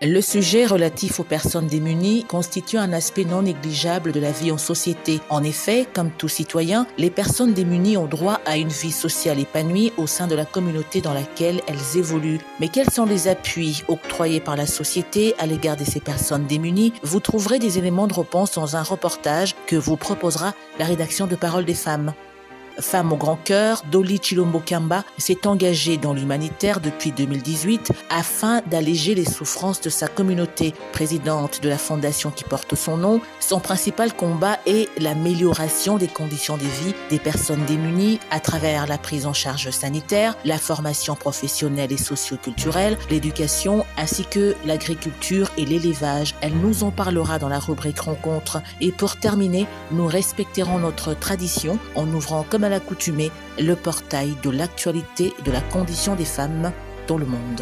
Le sujet relatif aux personnes démunies constitue un aspect non négligeable de la vie en société. En effet, comme tout citoyen, les personnes démunies ont droit à une vie sociale épanouie au sein de la communauté dans laquelle elles évoluent. Mais quels sont les appuis octroyés par la société à l'égard de ces personnes démunies? Vous trouverez des éléments de réponse dans un reportage que vous proposera la rédaction de Parole des femmes. Femme au grand cœur, Dolly Chilombo Kamba s'est engagée dans l'humanitaire depuis 2018 afin d'alléger les souffrances de sa communauté. Présidente de la fondation qui porte son nom, son principal combat est l'amélioration des conditions de vie des personnes démunies à travers la prise en charge sanitaire, la formation professionnelle et socio-culturelle, l'éducation ainsi que l'agriculture et l'élevage. Elle nous en parlera dans la rubrique rencontre. Et pour terminer, nous respecterons notre tradition en ouvrant comme à l'accoutumée le portail de l'actualité de la condition des femmes dans le monde.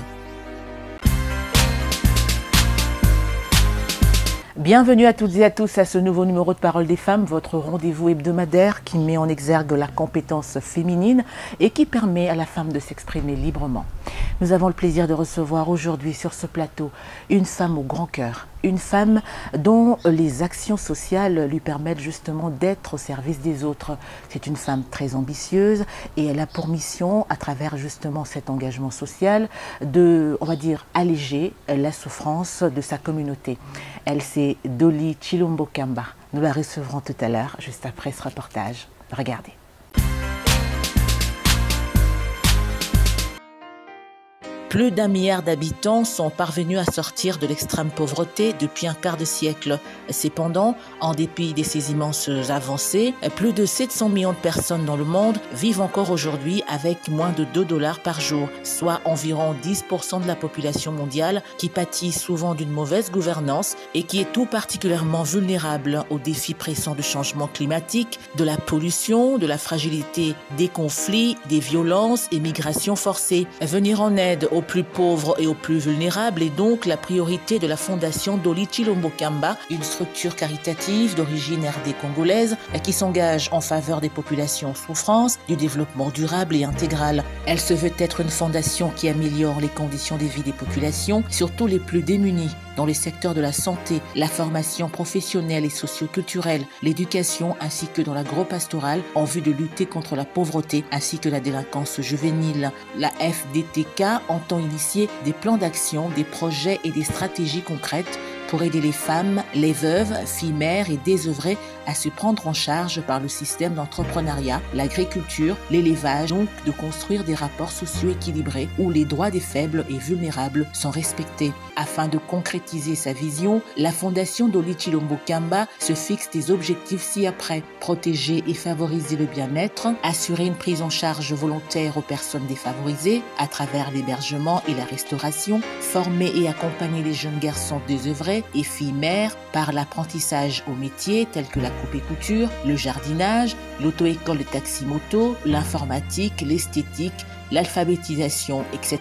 Bienvenue à toutes et à tous à ce nouveau numéro de Parole des femmes, votre rendez-vous hebdomadaire qui met en exergue la compétence féminine et qui permet à la femme de s'exprimer librement. Nous avons le plaisir de recevoir aujourd'hui sur ce plateau une femme au grand cœur, une femme dont les actions sociales lui permettent justement d'être au service des autres. C'est une femme très ambitieuse et elle a pour mission, à travers justement cet engagement social, de, on va dire, alléger la souffrance de sa communauté. Elle, c'est Dolly Chilombo Kamba. Nous la recevrons tout à l'heure, juste après ce reportage. Regardez. Plus d'1 milliard d'habitants sont parvenus à sortir de l'extrême pauvreté depuis un quart de siècle. Cependant, en dépit de ces immenses avancées, plus de 700 millions de personnes dans le monde vivent encore aujourd'hui avec moins de $2 par jour, soit environ 10% de la population mondiale qui pâtit souvent d'une mauvaise gouvernance et qui est tout particulièrement vulnérable aux défis pressants du changement climatique, de la pollution, de la fragilité des conflits, des violences et migrations forcées. Venir en aide aux plus pauvres et aux plus vulnérables est donc la priorité de la fondation Dolly Chilombo Kamba, une structure caritative d'origine RD congolaise qui s'engage en faveur des populations en souffrance, du développement durable et intégral. Elle se veut être une fondation qui améliore les conditions de vie des populations, surtout les plus démunies, dans les secteurs de la santé, la formation professionnelle et socio-culturelle, l'éducation ainsi que dans l'agro-pastorale en vue de lutter contre la pauvreté ainsi que la délinquance juvénile. La FDTK entend initier des plans d'action, des projets et des stratégies concrètes pour aider les femmes, les veuves, filles mères et désœuvrées à se prendre en charge par le système d'entrepreneuriat, l'agriculture, l'élevage, donc de construire des rapports sociaux équilibrés où les droits des faibles et vulnérables sont respectés. Afin de concrétiser sa vision, la fondation Dolly Chilombo Kamba se fixe des objectifs ci-après: protéger et favoriser le bien-être, assurer une prise en charge volontaire aux personnes défavorisées à travers l'hébergement et la restauration, former et accompagner les jeunes garçons désœuvrés et filles mères par l'apprentissage aux métiers tels que la coupe et couture, le jardinage, l'auto-école de taxi-moto, l'informatique, l'esthétique, l'alphabétisation, etc.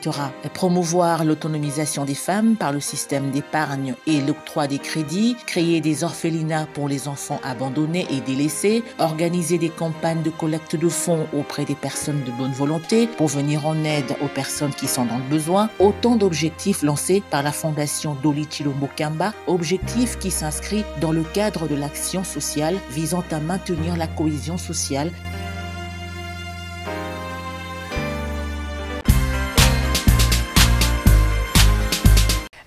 Promouvoir l'autonomisation des femmes par le système d'épargne et l'octroi des crédits, créer des orphelinats pour les enfants abandonnés et délaissés, organiser des campagnes de collecte de fonds auprès des personnes de bonne volonté pour venir en aide aux personnes qui sont dans le besoin. Autant d'objectifs lancés par la fondation Dolly Chilombo Kamba, objectifs qui s'inscrivent dans le cadre de l'action sociale visant à maintenir la cohésion sociale.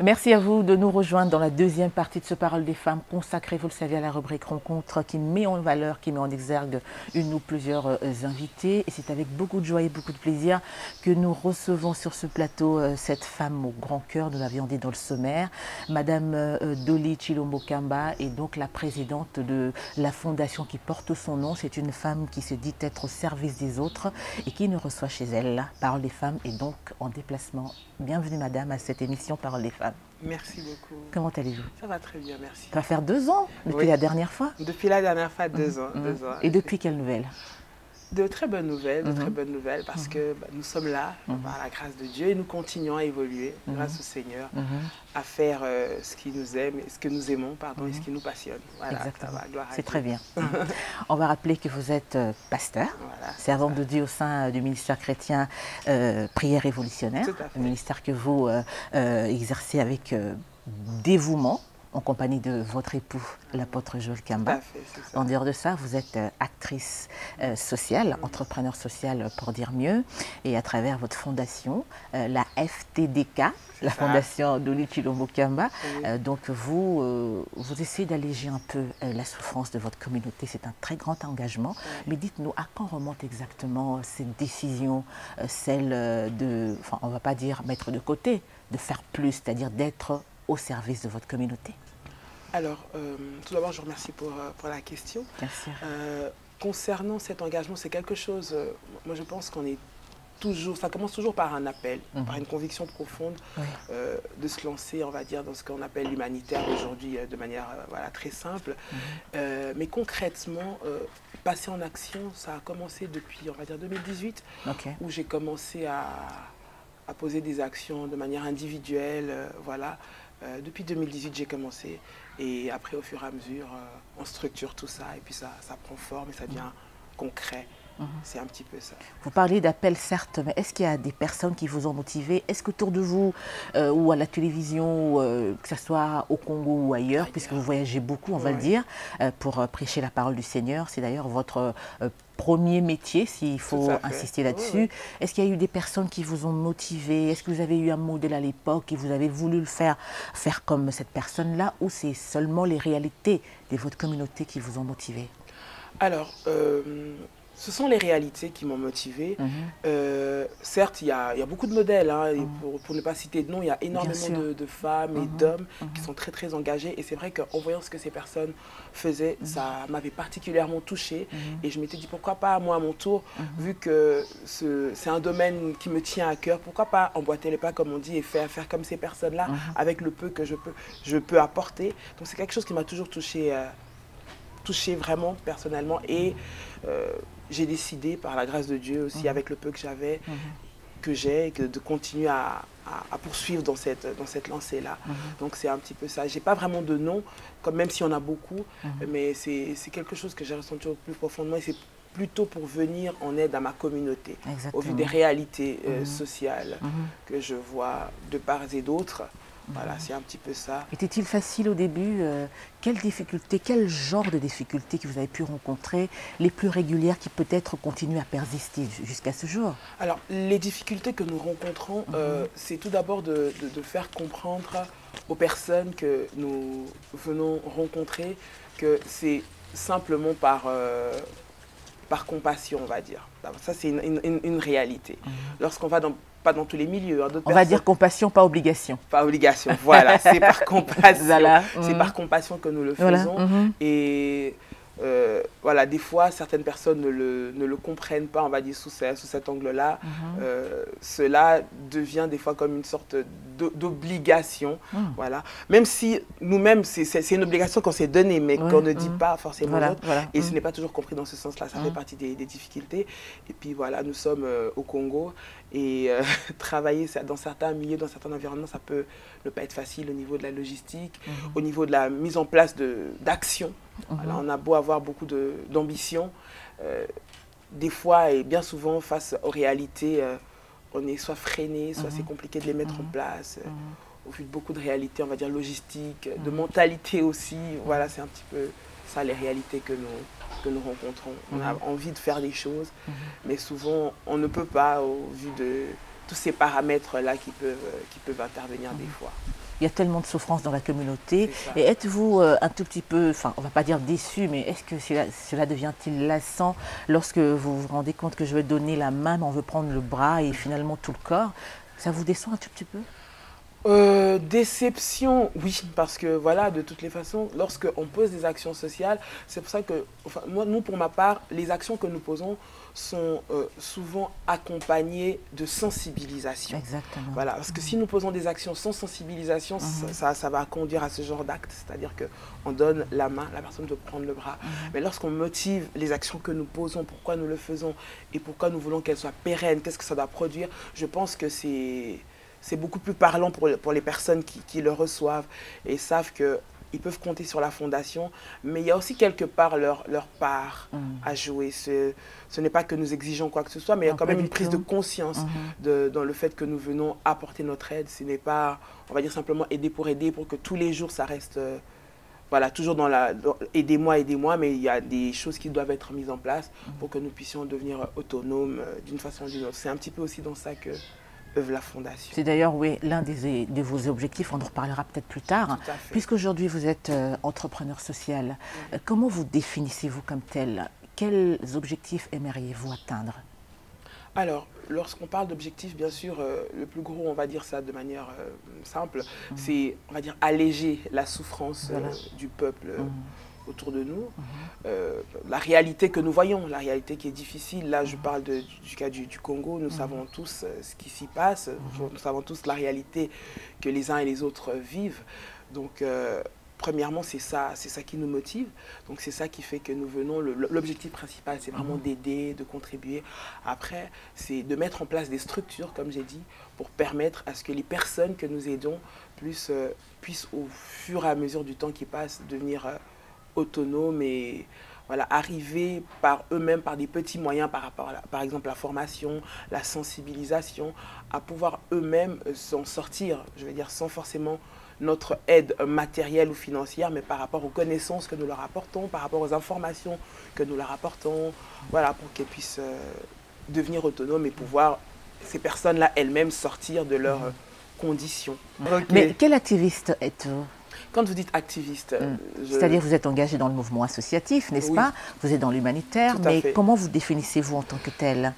Merci à vous de nous rejoindre dans la deuxième partie de ce Parole des femmes consacrée, vous le savez, à la rubrique rencontre qui met en valeur, qui met en exergue une ou plusieurs invités. Et c'est avec beaucoup de joie et beaucoup de plaisir que nous recevons sur ce plateau cette femme au grand cœur, nous l'avions dit dans le sommaire. Madame Dolly Chilombo Kamba est donc la présidente de la fondation qui porte son nom. C'est une femme qui se dit être au service des autres et qui nous reçoit chez elle. Parole des femmes est donc en déplacement. Bienvenue madame à cette émission Parole des femmes. Merci beaucoup. Comment allez-vous? Ça va très bien, merci. Ça va faire 2 ans depuis la dernière fois? Depuis la dernière fois, 2 ans. 2 ans. Et depuis quelle nouvelle? De très bonnes nouvelles, parce que nous sommes là, par la grâce de Dieu, et nous continuons à évoluer, grâce au Seigneur, à faire ce qui nous aime, ce que nous aimons, et ce qui nous passionne. Voilà, exactement. C'est très bien. On va rappeler que vous êtes pasteur, servante de Dieu au sein du ministère chrétien Prière révolutionnaire, le ministère que vous exercez avec dévouement en compagnie de votre époux, l'apôtre Joel Kamba. En dehors de ça, vous êtes actrice sociale, entrepreneur social pour dire mieux, et à travers votre fondation, la FTDK, la fondation Dolly Chilombo Kamba. Donc vous essayez d'alléger un peu la souffrance de votre communauté. C'est un très grand engagement. Mais dites-nous, à quand remonte exactement cette décision, celle de, enfin on ne va pas dire mettre de côté, de faire plus, c'est-à-dire d'être au service de votre communauté? Alors, tout d'abord, je vous remercie pour la question. Merci. Concernant cet engagement, c'est quelque chose, moi je pense qu'on est toujours, ça commence toujours par un appel, par une conviction profonde de se lancer, on va dire, dans ce qu'on appelle l'humanitaire aujourd'hui de manière voilà, très simple. Mais concrètement, passer en action, ça a commencé depuis, on va dire, 2018, où j'ai commencé à poser des actions de manière individuelle, voilà. Depuis 2018, j'ai commencé et après, au fur et à mesure, on structure tout ça et puis ça prend forme et ça devient concret. C'est un petit peu ça. Vous parlez d'appel, certes, mais est-ce qu'il y a des personnes qui vous ont motivé? Est-ce qu'autour de vous, ou à la télévision, que ce soit au Congo ou ailleurs, puisque vous voyagez beaucoup, on va le dire, pour prêcher la parole du Seigneur, c'est d'ailleurs votre premier métier, s'il faut insister là-dessus. Est-ce qu'il y a eu des personnes qui vous ont motivé? Est-ce que vous avez eu un modèle à l'époque et vous avez voulu le faire comme cette personne-là, ou c'est seulement les réalités de votre communauté qui vous ont motivé? Alors, ce sont les réalités qui m'ont motivé. Certes, il y a beaucoup de modèles, hein, et pour ne pas citer de nom, il y a énormément de femmes et d'hommes qui sont très très engagés. Et c'est vrai qu'en voyant ce que ces personnes faisaient, ça m'avait particulièrement touchée. Et je m'étais dit, pourquoi pas moi à mon tour, vu que c'est un domaine qui me tient à cœur, pourquoi pas emboîter les pas comme on dit et faire comme ces personnes-là, avec le peu que je peux apporter. Donc c'est quelque chose qui m'a toujours touchée vraiment personnellement et j'ai décidé par la grâce de Dieu aussi avec le peu que j'avais, de continuer à poursuivre dans cette lancée-là. Donc c'est un petit peu ça. J'ai pas vraiment de nom, même s'il y en a beaucoup, mais c'est quelque chose que j'ai ressenti au plus profondément et c'est plutôt pour venir en aide à ma communauté, au vu des réalités sociales que je vois de part et d'autre. Voilà, c'est un petit peu ça. Était-il facile au début? Quelles difficultés, quel genre de difficultés que vous avez pu rencontrer, les plus régulières qui peut-être continuent à persister jusqu'à ce jour? Alors, les difficultés que nous rencontrons, c'est tout d'abord de faire comprendre aux personnes que nous venons rencontrer que c'est simplement par compassion, on va dire. Ça, c'est une réalité. Lorsqu'on va pas dans tous les milieux. Hein, on va dire compassion, pas obligation. Pas obligation, voilà. C'est par compassion. C'est par compassion que nous le faisons. Et voilà, des fois, certaines personnes ne le comprennent pas, on va dire, sous cet angle-là. Cela devient des fois comme une sorte d'obligation. Voilà. Même si nous-mêmes, c'est une obligation qu'on s'est donnée, mais qu'on ne dit pas forcément l'autre. Et ce n'est pas toujours compris dans ce sens-là. Ça fait partie des difficultés. Et puis voilà, nous sommes au Congo. Et travailler dans certains milieux, dans certains environnements, ça peut ne pas être facile au niveau de la logistique, au niveau de la mise en place d'actions. Voilà, on a beau avoir beaucoup d'ambition, des fois et bien souvent face aux réalités, on est soit freiné, soit c'est compliqué de les mettre en place. Au vu de beaucoup de réalités, on va dire logistiques, de mentalité aussi. Voilà, c'est un petit peu ça les réalités que nous rencontrons. On a envie de faire des choses, mais souvent on ne peut pas au vu de tous ces paramètres-là qui peuvent intervenir des fois. Il y a tellement de souffrance dans la communauté. Et êtes-vous un tout petit peu, enfin on ne va pas dire déçu, mais est-ce que cela devient-il lassant lorsque vous vous rendez compte que je vais donner la main, mais on veut prendre le bras et finalement tout le corps? Ça vous déçoit un tout petit peu? Déception, oui, parce que voilà, de toutes les façons, lorsqu'on pose des actions sociales, c'est pour ça que, enfin, nous, pour ma part, les actions que nous posons sont souvent accompagnées de sensibilisation. Exactement. Voilà, parce que si nous posons des actions sans sensibilisation, ça va conduire à ce genre d'acte, c'est-à-dire qu'on donne la main, la personne doit prendre le bras. Mais lorsqu'on motive les actions que nous posons, pourquoi nous le faisons et pourquoi nous voulons qu'elles soient pérennes, qu'est-ce que ça doit produire, je pense que c'est beaucoup plus parlant pour les personnes qui le reçoivent et savent que ils peuvent compter sur la fondation, mais il y a aussi quelque part leur part à jouer. Ce n'est pas que nous exigeons quoi que ce soit, mais il y a quand même une prise de conscience dans le fait que nous venons apporter notre aide. Ce n'est pas, on va dire simplement aider pour que tous les jours ça reste... voilà, toujours aidez-moi, mais il y a des choses qui doivent être mises en place pour que nous puissions devenir autonomes d'une façon ou d'une autre. C'est un petit peu aussi dans ça que œuvre la Fondation. C'est d'ailleurs, oui, l'un de vos objectifs, on en reparlera peut-être plus tard. Puisqu'aujourd'hui vous êtes entrepreneur social, comment vous définissez-vous comme tel? Quels objectifs aimeriez-vous atteindre? Alors, lorsqu'on parle d'objectifs, bien sûr, le plus gros, on va dire ça de manière simple, c'est, on va dire, alléger la souffrance du peuple autour de nous. La réalité que nous voyons, la réalité qui est difficile, là je parle du cas du Congo, nous savons tous ce qui s'y passe, nous savons tous la réalité que les uns et les autres vivent. Donc, premièrement, c'est ça qui nous motive. Donc c'est ça qui fait que nous venons. L'objectif principal, c'est vraiment d'aider, de contribuer. Après, c'est de mettre en place des structures, comme j'ai dit, pour permettre à ce que les personnes que nous aidons puissent au fur et à mesure du temps qui passe, devenir autonomes et voilà, arriver par eux-mêmes, par des petits moyens, par rapport à par exemple la formation, la sensibilisation, à pouvoir eux-mêmes s'en sortir, je veux dire, sans forcément notre aide matérielle ou financière, mais par rapport aux connaissances que nous leur apportons, par rapport aux informations que nous leur apportons, voilà, pour qu'elles puissent devenir autonomes et pouvoir, ces personnes-là elles-mêmes, sortir de leurs conditions. Mais quel activiste êtes-vous? Quand vous dites activiste... C'est-à-dire vous êtes engagé dans le mouvement associatif, n'est-ce pas? Vous êtes dans l'humanitaire, mais comment vous définissez-vous en tant que tel?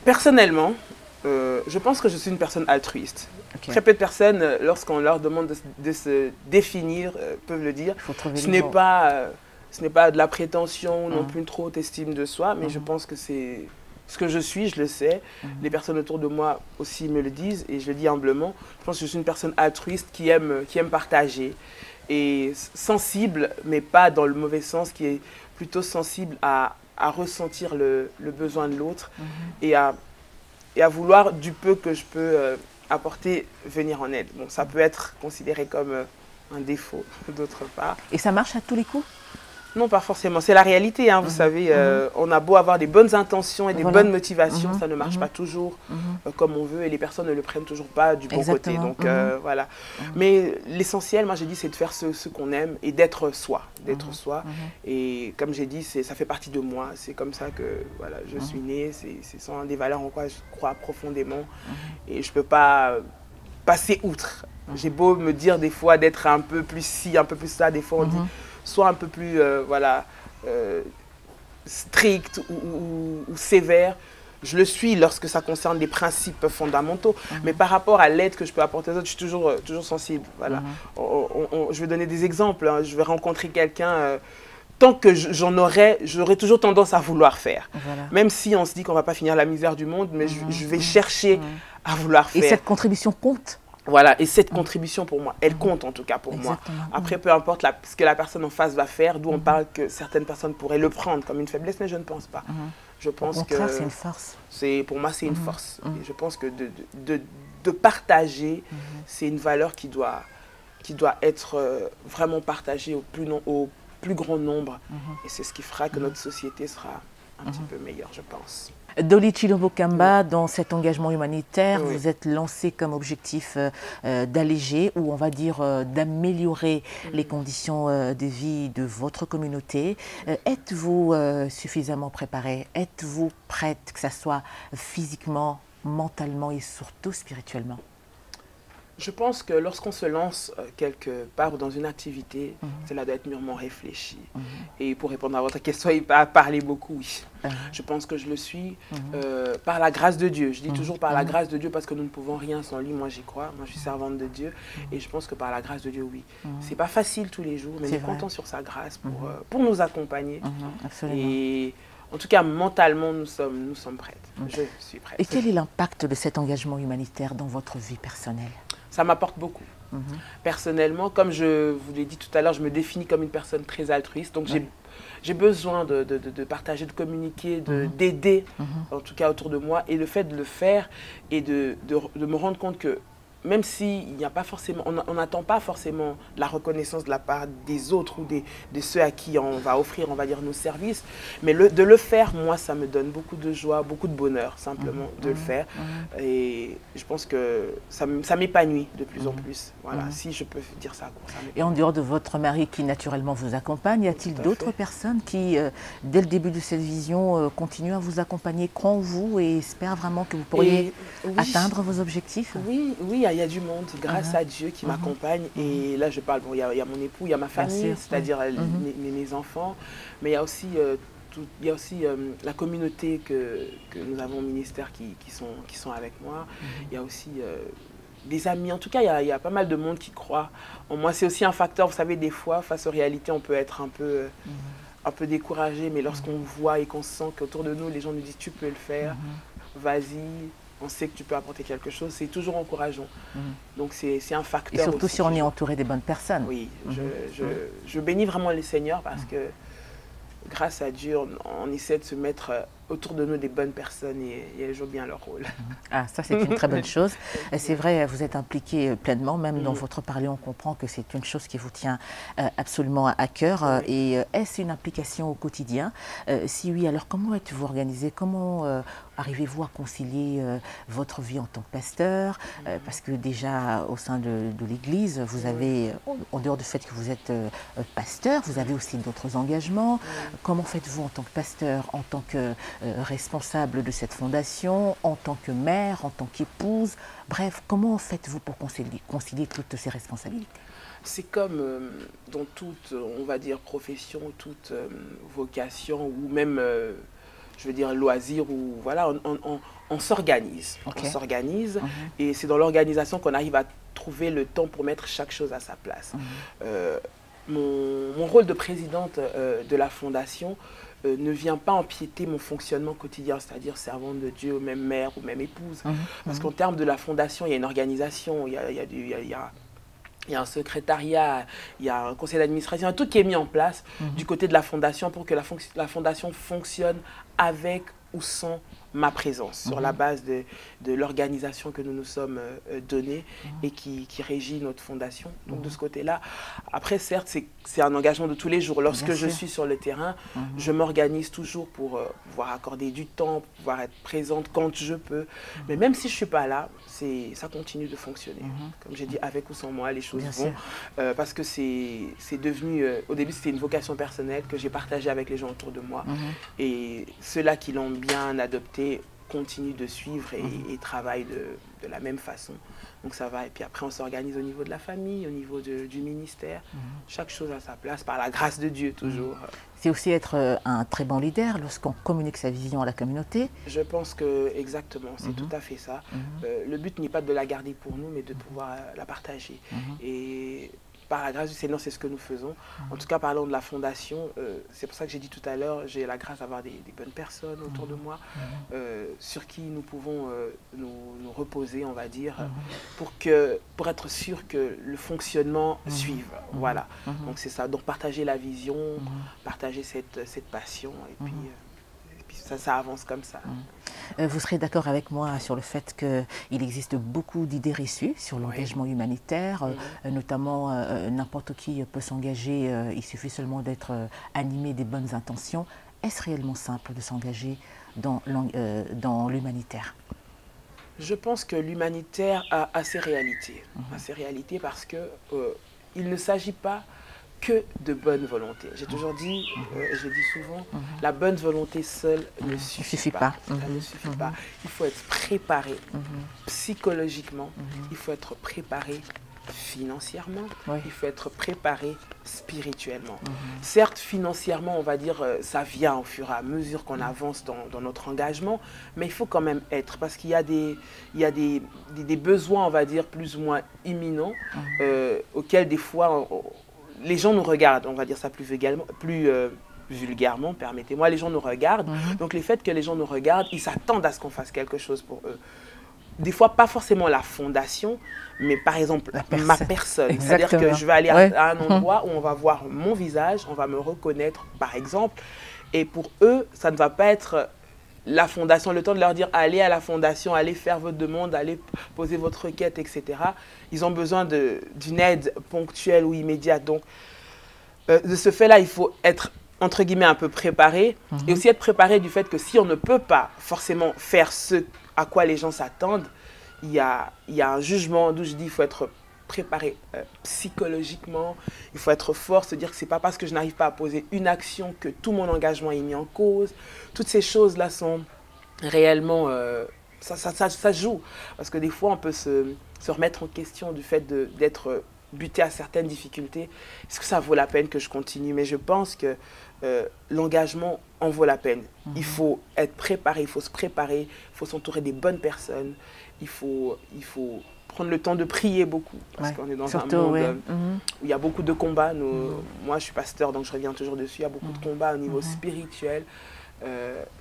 Personnellement, je pense que je suis une personne altruiste. Très peu de personnes, lorsqu'on leur demande de se définir, peuvent le dire. Ce n'est pas de la prétention, non plus une trop haute estime de soi, mais je pense que c'est ce que je suis, je le sais. Les personnes autour de moi aussi me le disent, et je le dis humblement. Je pense que je suis une personne altruiste qui aime partager, et sensible, mais pas dans le mauvais sens, qui est plutôt sensible à ressentir le besoin de l'autre, et à vouloir du peu que je peux apporter, venir en aide. Bon, ça peut être considéré comme un défaut d'autre part. Et ça marche à tous les coups? Non, pas forcément. C'est la réalité, hein, vous savez. On a beau avoir des bonnes intentions et des bonnes motivations, ça ne marche pas toujours comme on veut, et les personnes ne le prennent toujours pas du bon côté. Donc voilà. Mais l'essentiel, moi j'ai dit, c'est de faire ce qu'on aime et d'être soi. Et comme j'ai dit, ça fait partie de moi. C'est comme ça que voilà, je suis née. C'est sont des valeurs en quoi je crois profondément. Et je ne peux pas passer outre. J'ai beau me dire des fois d'être un peu plus ci, un peu plus ça. Des fois on dit soit un peu plus strict ou sévère. Je le suis lorsque ça concerne des principes fondamentaux. Mais par rapport à l'aide que je peux apporter aux autres, je suis toujours sensible. Voilà. Je vais donner des exemples. Hein. Je vais rencontrer quelqu'un... tant que j'aurai toujours tendance à vouloir faire. Même si on se dit qu'on ne va pas finir la misère du monde, mais je vais chercher à vouloir faire. Et cette contribution compte? Voilà, et cette contribution pour moi, elle compte en tout cas pour moi. Après, peu importe ce que la personne en face va faire, d'où on parle que certaines personnes pourraient le prendre comme une faiblesse, mais je ne pense pas. Je pense Au contraire, c'est une force. Pour moi, c'est une force. Et je pense que de partager, c'est une valeur qui doit être vraiment partagée au plus grand nombre. Et c'est ce qui fera que notre société sera un petit peu meilleure, je pense. Dolly Chilombo Kamba, dans cet engagement humanitaire, vous êtes lancé comme objectif d'alléger ou on va dire d'améliorer les conditions de vie de votre communauté. Êtes-vous suffisamment préparé? Êtes-vous prête, que ce soit physiquement, mentalement et surtout spirituellement? Je pense que lorsqu'on se lance quelque part ou dans une activité, cela doit être mûrement réfléchi. Et pour répondre à votre question, il va parler beaucoup, oui. Je pense que je le suis par la grâce de Dieu. Je dis toujours par la grâce de Dieu parce que nous ne pouvons rien sans lui. Moi, j'y crois. Moi, je suis servante de Dieu. Et je pense que par la grâce de Dieu, oui. C'est pas facile tous les jours, mais nous comptons sur sa grâce pour nous accompagner. Absolument. Et en tout cas, mentalement, nous sommes prêtes. Je suis prête. Et quel est l'impact de cet engagement humanitaire dans votre vie personnelle? Ça m'apporte beaucoup. Personnellement, comme je vous l'ai dit tout à l'heure, je me définis comme une personne très altruiste. Donc j'ai besoin de partager, de communiquer, d'aider, en tout cas autour de moi. Et le fait de le faire et de me rendre compte que même s'il n'y a pas forcément, on n'attend pas forcément la reconnaissance de la part des autres ou de ceux à qui on va offrir, on va dire, nos services, mais de le faire, moi, ça me donne beaucoup de joie, beaucoup de bonheur, simplement, de le faire. Et je pense que ça m'épanouit de plus en plus. Voilà, si je peux dire ça. Et en dehors de votre mari qui, naturellement, vous accompagne, y a-t-il d'autres personnes qui, dès le début de cette vision, continuent à vous accompagner, croient en vous et espèrent vraiment que vous pourriez atteindre vos objectifs? Oui, il y a du monde, grâce à Dieu, qui m'accompagne. Et là, je parle, bon, il y a mon époux, il y a ma famille, c'est-à-dire mes enfants, mais il y a aussi, la communauté que nous avons au ministère qui sont avec moi. Il y a aussi des amis. En tout cas, il y a pas mal de monde qui croit en moi. C'est aussi un facteur, vous savez, des fois, face aux réalités, on peut être un peu découragé, mais lorsqu'on voit et qu'on sent qu'autour de nous, les gens nous disent « tu peux le faire, vas-y ». On sait que tu peux apporter quelque chose, c'est toujours encourageant. Donc c'est un facteur. Et surtout aussi, si on est entouré des bonnes personnes. Oui, je bénis vraiment le Seigneur parce que grâce à Dieu, on essaie de se mettre autour de nous des bonnes personnes et elles jouent bien leur rôle. Ah, ça c'est une très bonne chose. C'est vrai, vous êtes impliqué pleinement, même dans votre parler, on comprend que c'est une chose qui vous tient absolument à cœur. Et est-ce une implication au quotidien? Si oui, alors comment êtes-vous organisé? Comment arrivez-vous à concilier votre vie en tant que pasteur? Parce que déjà, au sein de l'Église, vous avez, en dehors du fait que vous êtes pasteur, vous avez aussi d'autres engagements. Comment faites-vous en tant que pasteur, en tant que responsable de cette fondation, en tant que mère, en tant qu'épouse? Bref, comment faites-vous pour concilier toutes ces responsabilités? C'est comme dans toute, on va dire, profession, toute vocation ou même, je veux dire, loisir, ou voilà, on s'organise. On s'organise et c'est dans l'organisation qu'on arrive à trouver le temps pour mettre chaque chose à sa place. Mon rôle de présidente de la fondation ne vient pas empiéter mon fonctionnement quotidien, c'est-à-dire servante de Dieu, même mère ou même épouse. Parce qu'en termes de la fondation, il y a une organisation, il y a un secrétariat, il y a un conseil d'administration, tout qui est mis en place du côté de la fondation pour que la fondation fonctionne avec ou sans ma présence, sur la base de l'organisation que nous nous sommes donnée et qui régit notre fondation. Donc de ce côté-là, après certes, c'est un engagement de tous les jours. Lorsque je suis sur le terrain, je m'organise toujours pour pouvoir accorder du temps, pour pouvoir être présente quand je peux. Mais même si je ne suis pas là, ça continue de fonctionner. Comme j'ai dit, avec ou sans moi, les choses vont. Parce que c'est devenu, au début c'était une vocation personnelle que j'ai partagée avec les gens autour de moi. Et ceux-là qui l'ont bien adopté continuent de suivre et travaillent de la même façon. Donc ça va. Et puis après, on s'organise au niveau de la famille, au niveau du ministère. Chaque chose à sa place, par la grâce de Dieu, toujours. C'est aussi être un très bon leader lorsqu'on communique sa vision à la communauté. Je pense que, exactement, c'est tout à fait ça. Le but n'est pas de la garder pour nous, mais de pouvoir la partager. Et par la grâce du Seigneur, c'est ce que nous faisons. En tout cas, parlant de la fondation, c'est pour ça que j'ai dit tout à l'heure, j'ai la grâce d'avoir des bonnes personnes autour de moi, sur qui nous pouvons nous reposer, on va dire, pour être sûr que le fonctionnement suive. Voilà. Donc c'est ça. Donc partager la vision, partager cette passion, et puis ça avance comme ça. Vous serez d'accord avec moi sur le fait qu'il existe beaucoup d'idées reçues sur l'engagement humanitaire, notamment n'importe qui peut s'engager, il suffit seulement d'être animé des bonnes intentions. Est-ce réellement simple de s'engager dans l'humanitaire? Je pense que l'humanitaire a ses réalités. A ses réalités parce que il ne s'agit pas que de bonne volonté. J'ai toujours dit, je dis souvent, la bonne volonté seule ne suffit pas. Ça ne suffit pas. Il faut être préparé psychologiquement, il faut être préparé financièrement, il faut être préparé spirituellement. Certes, financièrement, on va dire, ça vient au fur et à mesure qu'on avance dans notre engagement, mais il faut quand même être, parce qu'il y a des besoins, on va dire, plus ou moins imminents, auxquels des fois, les gens nous regardent, on va dire ça plus vulgairement, permettez-moi, les gens nous regardent. Donc le fait que les gens nous regardent, ils s'attendent à ce qu'on fasse quelque chose pour eux. Des fois, pas forcément la fondation, mais par exemple, ma personne. C'est-à-dire que je vais aller à un endroit où on va voir mon visage, on va me reconnaître, par exemple. Et pour eux, ça ne va pas être la fondation, le temps de leur dire allez à la fondation, allez faire votre demande, allez poser votre requête, etc. Ils ont besoin d'une aide ponctuelle ou immédiate. Donc, de ce fait-là, il faut être, entre guillemets, un peu préparé. Et aussi être préparé du fait que si on ne peut pas forcément faire ce à quoi les gens s'attendent, il y a un jugement d'où je dis qu'il faut être préparé psychologiquement, il faut être fort, se dire que ce n'est pas parce que je n'arrive pas à poser une action que tout mon engagement est mis en cause. Toutes ces choses-là sont réellement... ça joue. Parce que des fois, on peut se remettre en question du fait d'être buté à certaines difficultés. Est-ce que ça vaut la peine que je continue? Mais je pense que l'engagement en vaut la peine. Il faut être préparé, il faut se préparer, il faut s'entourer des bonnes personnes, il faut prendre le temps de prier beaucoup, parce qu'on est dans un monde où il y a beaucoup de combats. Moi, je suis pasteur, donc je reviens toujours dessus. Il y a beaucoup de combats au niveau spirituel.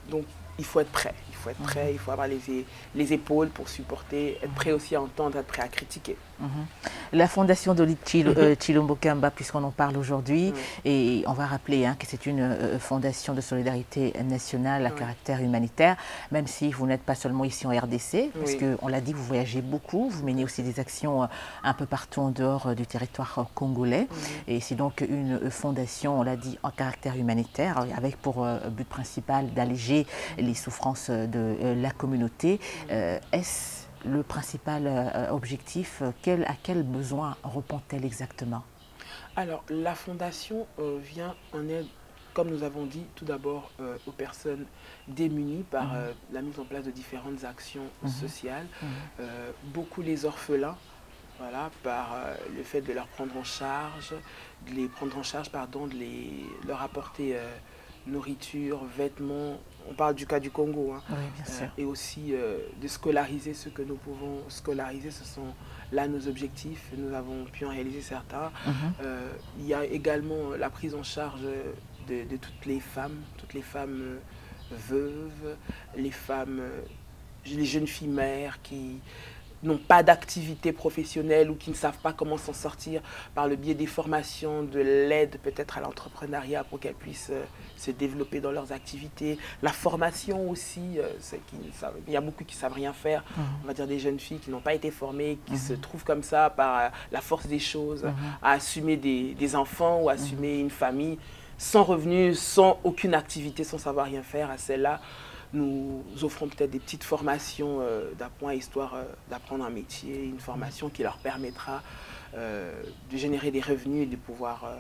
Donc, il faut être prêt. Il faut être prêt, il faut avoir les épaules pour supporter, être prêt aussi à entendre, être prêt à critiquer. La fondation de Chilombo Kamba, puisqu'on en parle aujourd'hui, et on va rappeler que c'est une fondation de solidarité nationale à caractère humanitaire, même si vous n'êtes pas seulement ici en RDC, parce qu'on l'a dit, vous voyagez beaucoup, vous menez aussi des actions un peu partout en dehors du territoire congolais, et c'est donc une fondation, on l'a dit, en caractère humanitaire, avec pour but principal d'alléger les souffrances de la communauté. Est-ce le principal objectif? À quel besoin répond-elle exactement? Alors, la fondation vient en aide, comme nous avons dit, tout d'abord aux personnes démunies par la mise en place de différentes actions sociales. Beaucoup les orphelins, voilà, par le fait de leur prendre en charge, de leur apporter nourriture, vêtements. On parle du cas du Congo, oui, bien sûr. Et aussi de scolariser ce que nous pouvons scolariser. Ce sont là nos objectifs, nous avons pu en réaliser certains. Il y a également la prise en charge de toutes les femmes veuves, les jeunes filles mères qui n'ont pas d'activité professionnelle ou qui ne savent pas comment s'en sortir par le biais des formations, de l'aide peut-être à l'entrepreneuriat pour qu'elles puissent se développer dans leurs activités. La formation aussi, il y a beaucoup qui ne savent rien faire. On va dire des jeunes filles qui n'ont pas été formées, qui se trouvent comme ça par la force des choses, à assumer des enfants ou assumer une famille sans revenus, sans aucune activité, sans savoir rien faire. À celles-là, nous offrons peut-être des petites formations d'appoint, histoire d'apprendre un métier, une formation qui leur permettra de générer des revenus et de pouvoir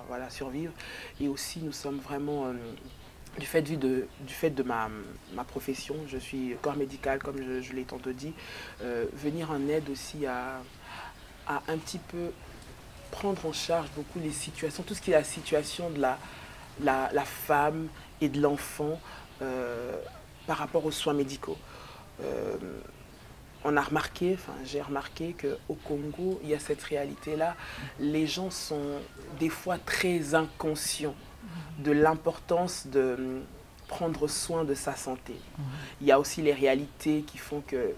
voilà, survivre. Et aussi, nous sommes vraiment, du fait de ma profession, je suis corps médical, comme je l'ai tantôt dit, venir en aide aussi à un petit peu prendre en charge beaucoup les situations, tout ce qui est la situation de la femme et de l'enfant, par rapport aux soins médicaux. J'ai remarqué qu'au Congo, il y a cette réalité-là. Les gens sont des fois très inconscients de l'importance de prendre soin de sa santé. Il y a aussi les réalités qui font que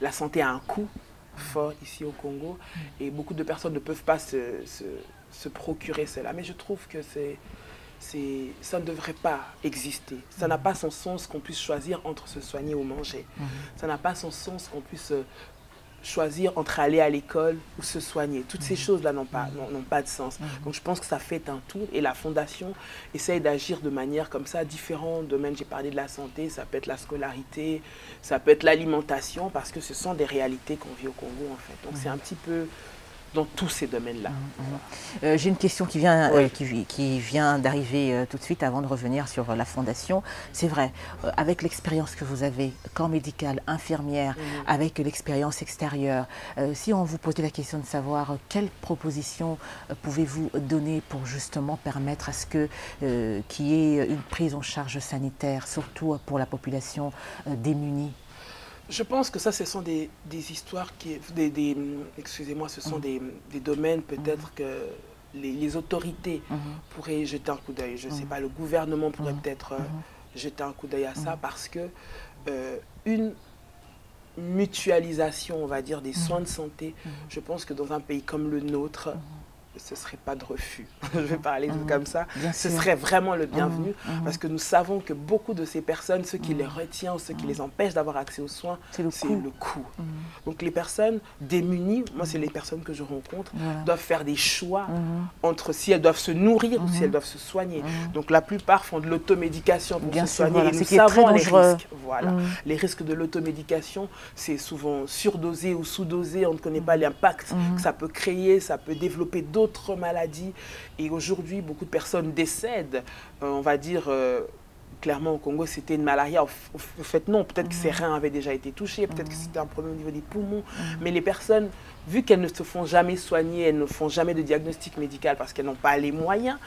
la santé a un coût fort ici au Congo et beaucoup de personnes ne peuvent pas se procurer cela. Mais je trouve que ça ne devrait pas exister. Ça n'a pas son sens qu'on puisse choisir entre se soigner ou manger. Ça n'a pas son sens qu'on puisse choisir entre aller à l'école ou se soigner. Toutes ces choses-là n'ont pas de sens. Donc je pense que ça fait un tout et la Fondation essaye d'agir de manière comme ça, différents domaines. J'ai parlé de la santé, ça peut être la scolarité, ça peut être l'alimentation, parce que ce sont des réalités qu'on vit au Congo en fait. Donc c'est un petit peu dans tous ces domaines-là. J'ai une question qui vient d'arriver tout de suite avant de revenir sur la Fondation. C'est vrai, avec l'expérience que vous avez, corps médical, infirmière, avec l'expérience extérieure, si on vous posait la question de savoir quelles propositions pouvez-vous donner pour justement permettre à ce qu'il y ait une prise en charge sanitaire, surtout pour la population démunie? Je pense que ça, ce sont des histoires excusez-moi, ce sont des domaines peut-être que les autorités pourraient jeter un coup d'œil. Je ne sais pas, le gouvernement pourrait peut-être jeter un coup d'œil à ça, parce que une mutualisation, on va dire, des soins de santé, je pense que dans un pays comme le nôtre, ce ne serait pas de refus. Je vais parler comme ça. Ce sûr. serait vraiment le bienvenu parce que nous savons que beaucoup de ces personnes, ce qui les retient ou ce qui les empêche d'avoir accès aux soins, c'est le coût. Donc les personnes démunies, moi c'est les personnes que je rencontre, doivent faire des choix entre si elles doivent se nourrir ou si elles doivent se soigner. Donc la plupart font de l'automédication pour se soigner. Voilà. Et nous savons les risques. Voilà. Les risques de l'automédication, c'est souvent surdosé ou sous-dosé, on ne connaît pas l'impact que ça peut créer, ça peut développer d'autres maladies. Et aujourd'hui, beaucoup de personnes décèdent, on va dire, clairement au Congo, c'était une malaria. En fait, non, peut-être que ses reins avaient déjà été touchés, peut-être que c'était un problème au niveau des poumons. Mais les personnes, vu qu'elles ne se font jamais soigner, elles ne font jamais de diagnostic médical parce qu'elles n'ont pas les moyens,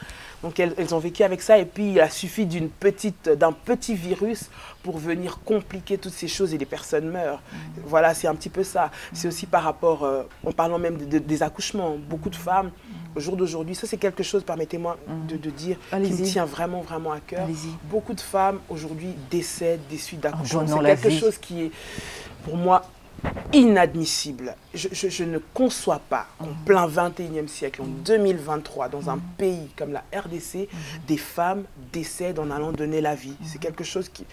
donc elles ont vécu avec ça. Et puis, il a suffi d'un petit virus pour venir compliquer toutes ces choses et les personnes meurent. Voilà, c'est un petit peu ça. C'est aussi par rapport, en parlant même des accouchements, beaucoup de femmes, au jour d'aujourd'hui, ça c'est quelque chose, permettez-moi de dire, qui me tient vraiment, vraiment à cœur. Beaucoup de femmes aujourd'hui décèdent des suites d'accouchement. C'est quelque chose qui est, pour moi, inadmissible. Je ne conçois pas qu'en plein 21e siècle, en 2023, dans un pays comme la RDC, des femmes décèdent en allant donner la vie. C'est quelque chose qui,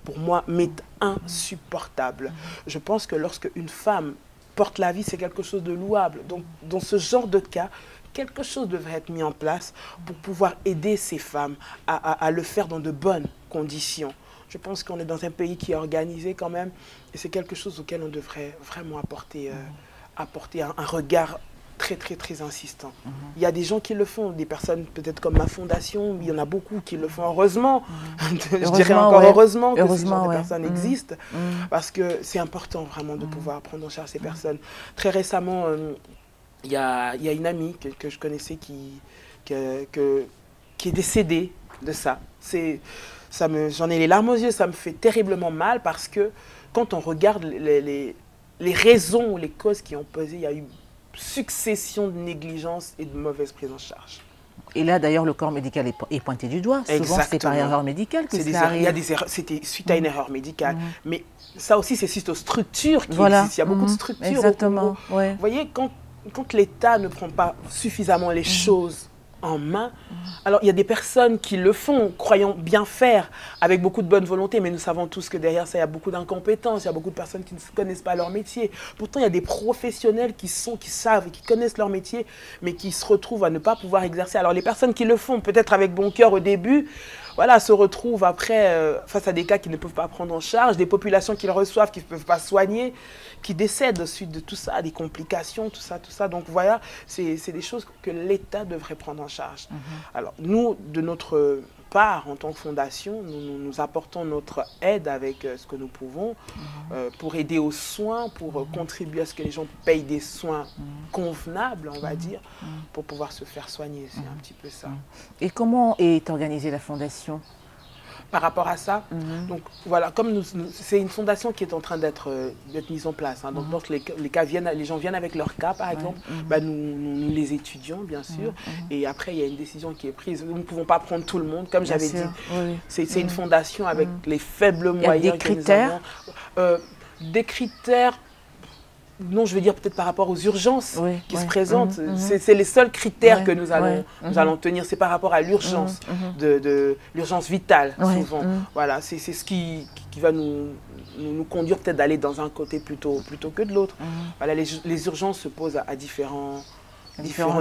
pour moi, m'est insupportable. Je pense que lorsque une femme porte la vie, c'est quelque chose de louable. Donc, dans ce genre de cas, quelque chose devrait être mis en place pour pouvoir aider ces femmes à le faire dans de bonnes conditions. Je pense qu'on est dans un pays qui est organisé quand même, et c'est quelque chose auquel on devrait vraiment apporter un regard très, très, très insistant. Il y a des gens qui le font, des personnes peut-être comme ma fondation, il y en a beaucoup qui le font, heureusement. Je dirais encore heureusement que ce genre de personnes existent, parce que c'est important vraiment de pouvoir prendre en charge ces personnes. Très récemment, il y a une amie que je connaissais qui est décédée de ça. J'en ai les larmes aux yeux, ça me fait terriblement mal parce que quand on regarde les raisons ou les causes qui ont pesé, il y a eu succession de négligence et de mauvaise prise en charge. Et là, d'ailleurs, le corps médical est pointé du doigt. Souvent, c'est par erreur médicale que ça arrive. Il y a des erreurs, c'était suite à une erreur médicale. Mais ça aussi, c'est suite aux structures qui existent. Il y a beaucoup de structures. Exactement. Vous voyez, quand l'État ne prend pas suffisamment les choses en main, alors il y a des personnes qui le font, croyant bien faire, avec beaucoup de bonne volonté, mais nous savons tous que derrière ça, il y a beaucoup d'incompétence, il y a beaucoup de personnes qui ne connaissent pas leur métier. Pourtant, il y a des professionnels qui savent et qui connaissent leur métier, mais qui se retrouvent à ne pas pouvoir exercer. Alors les personnes qui le font, peut-être avec bon cœur au début, voilà, se retrouvent après face à des cas qu'ils ne peuvent pas prendre en charge, des populations qu'ils reçoivent, qu'ils ne peuvent pas soigner, qui décèdent suite de tout ça, des complications, tout ça. Donc voilà, c'est des choses que l'État devrait prendre en charge. Alors nous, de notre part, en tant que fondation, nous apportons notre aide avec ce que nous pouvons pour aider aux soins, pour contribuer à ce que les gens payent des soins convenables, on va dire, pour pouvoir se faire soigner. C'est un petit peu ça. Et comment est organisée la fondation ? Par rapport à ça, donc voilà, comme c'est une fondation qui est en train d'être mise en place. Donc lorsque les gens viennent avec leur cas, par exemple, nous les étudions, bien sûr. Et après, il y a une décision qui est prise. Nous ne pouvons pas prendre tout le monde, comme j'avais dit. C'est une fondation avec les faibles moyens que nous avons. Des critères. Non, je veux dire peut-être par rapport aux urgences qui se présentent. C'est les seuls critères que nous allons tenir. C'est par rapport à l'urgence, de l'urgence vitale, souvent. Voilà, c'est ce qui va nous conduire peut-être d'aller dans un côté plutôt que de l'autre. Voilà, les urgences se posent à différents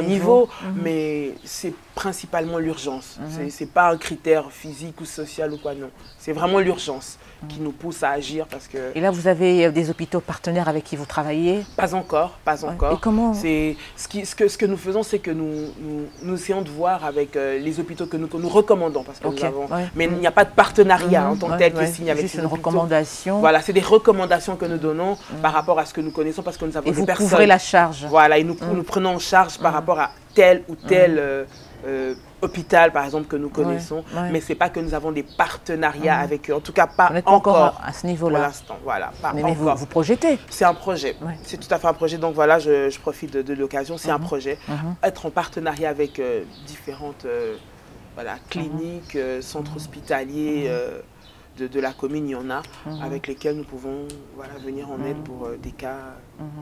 niveaux, mais c'est principalement l'urgence. C'est pas un critère physique ou social ou quoi, non. C'est vraiment l'urgence qui nous pousse à agir parce que... Et là, vous avez des hôpitaux partenaires avec qui vous travaillez? Pas encore. Et comment? Ce que nous faisons, c'est que nous essayons de voir avec les hôpitaux que nous recommandons parce que nous avons... Mais il n'y a pas de partenariat en tant que tel qui est signé avec ces hôpitaux. Juste une recommandation. Voilà, c'est des recommandations que nous donnons par rapport à ce que nous connaissons parce que nous avons des personnes... Et vous couvrez la charge. Voilà, et nous prenons en charge par rapport à tel ou tel... hôpital, par exemple, que nous connaissons, mais ce n'est pas que nous avons des partenariats avec eux. En tout cas, pas encore à ce niveau-là. Pour l'instant, voilà. Mais vous projetez. C'est un projet. C'est tout à fait un projet. Donc voilà, je profite de l'occasion. C'est un projet. Être en partenariat avec différentes cliniques, centres hospitaliers, de la commune, il y en a, avec lesquels nous pouvons venir en aide pour des cas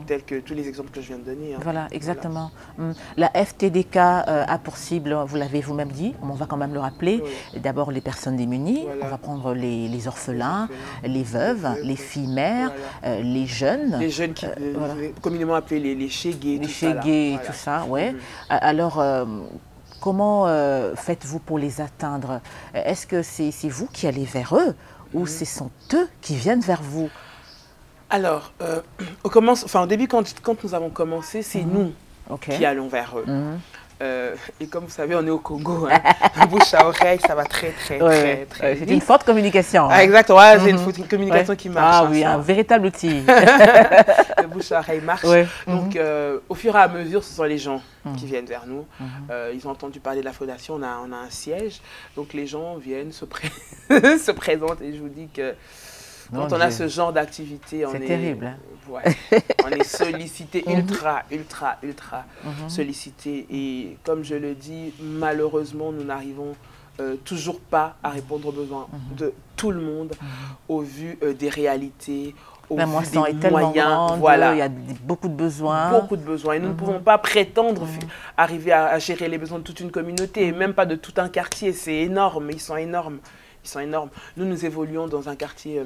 tels que tous les exemples que je viens de donner. Hein. Voilà, exactement. Voilà. La FTDK a pour cible, vous l'avez vous-même dit, on va quand même le rappeler, d'abord les personnes démunies, on va prendre les orphelins, les veuves, les filles mères, les jeunes. Les jeunes qui, communément appelés les chégués. Les chégués, tout ça, ouais. Alors, comment faites-vous pour les atteindre? Est-ce que c'est vous qui allez vers eux ou ce sont eux qui viennent vers vous? Alors, au début, quand nous avons commencé, c'est nous qui allons vers eux. Et comme vous savez, on est au Congo, hein, bouche à oreille, ça va très très vite. C'est une forte communication. Ah, exactement, c'est une communication qui marche. Ah oui, un véritable outil. Le bouche à oreille marche. Donc, au fur et à mesure, ce sont les gens qui viennent vers nous. Ils ont entendu parler de la fondation, on a un siège. Donc, les gens viennent, se présentent et je vous dis que quand on a ce genre d'activité, on est terrible. Hein. On est sollicité, ultra sollicité. Et comme je le dis, malheureusement, nous n'arrivons toujours pas à répondre aux besoins de tout le monde au vu des réalités, au vu des moyens. Grande, il y a beaucoup de besoins. Beaucoup de besoins. Et nous ne pouvons pas prétendre arriver à gérer les besoins de toute une communauté, et même pas de tout un quartier. C'est énorme, ils sont énormes. Nous évoluons dans un quartier...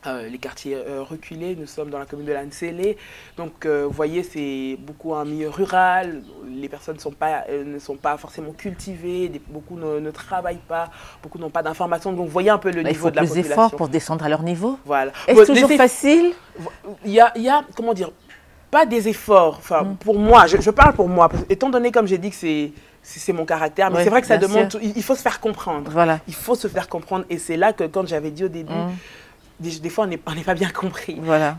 les quartiers reculés, nous sommes dans la commune de l'Ansélé, donc vous voyez c'est beaucoup un milieu rural, les personnes ne sont pas forcément cultivées, beaucoup ne travaillent pas, beaucoup n'ont pas d'informations, donc vous voyez un peu le niveau de la population. Il faut plus d'efforts pour descendre à leur niveau. Voilà. Est-ce toujours facile? Il y a, comment dire, pas des efforts, pour moi, je parle pour moi, parce que, étant donné comme j'ai dit que c'est mon caractère, mais c'est vrai que ça demande, il faut se faire comprendre. Voilà. Il faut se faire comprendre et c'est là que quand j'avais dit au début, des fois, on n'est pas bien compris. Voilà.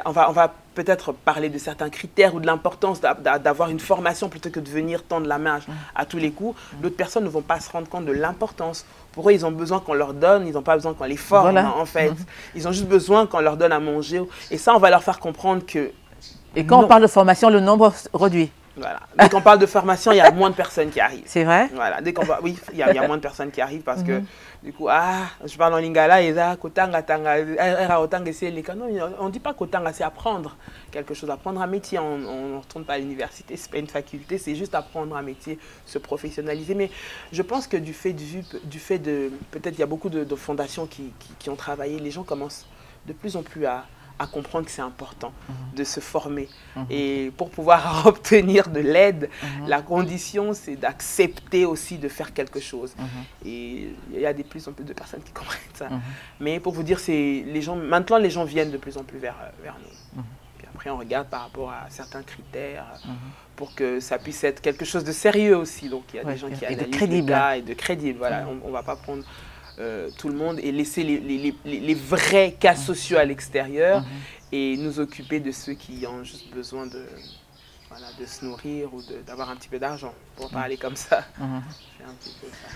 On va peut-être parler de certains critères ou de l'importance d'avoir une formation plutôt que de venir tendre la main à tous les coups. D'autres personnes ne vont pas se rendre compte de l'importance. Pour eux, ils ont besoin qu'on leur donne, ils n'ont pas besoin qu'on les forme, en fait. Ils ont juste besoin qu'on leur donne à manger. Et ça, on va leur faire comprendre que... Et quand on parle de formation, le nombre réduit. Voilà. Dès qu'on parle de formation, il y a moins de personnes qui arrivent. C'est vrai? Voilà. Oui, il y a moins de personnes qui arrivent parce que du coup, je parle en lingala et ça, non, on ne dit pas qu'otanga, c'est apprendre quelque chose, apprendre un métier. On ne retourne pas à l'université, ce n'est pas une faculté, c'est juste apprendre un métier, se professionnaliser. Mais je pense que du fait de peut-être il y a beaucoup de fondations qui ont travaillé, les gens commencent de plus en plus à comprendre que c'est important de se former. Et pour pouvoir obtenir de l'aide, la condition, c'est d'accepter aussi de faire quelque chose. Et il y a de plus en plus de personnes qui comprennent ça. Mais pour vous dire, maintenant, les gens viennent de plus en plus vers nous. Puis après, on regarde par rapport à certains critères pour que ça puisse être quelque chose de sérieux aussi. Donc, il y a des gens qui analysent les cas et de crédible. Voilà, on ne va pas prendre... tout le monde et laisser les vrais cas sociaux à l'extérieur et nous occuper de ceux qui ont juste besoin de se nourrir ou d'avoir un petit peu d'argent, pour parler comme ça. C'est un petit peu ça.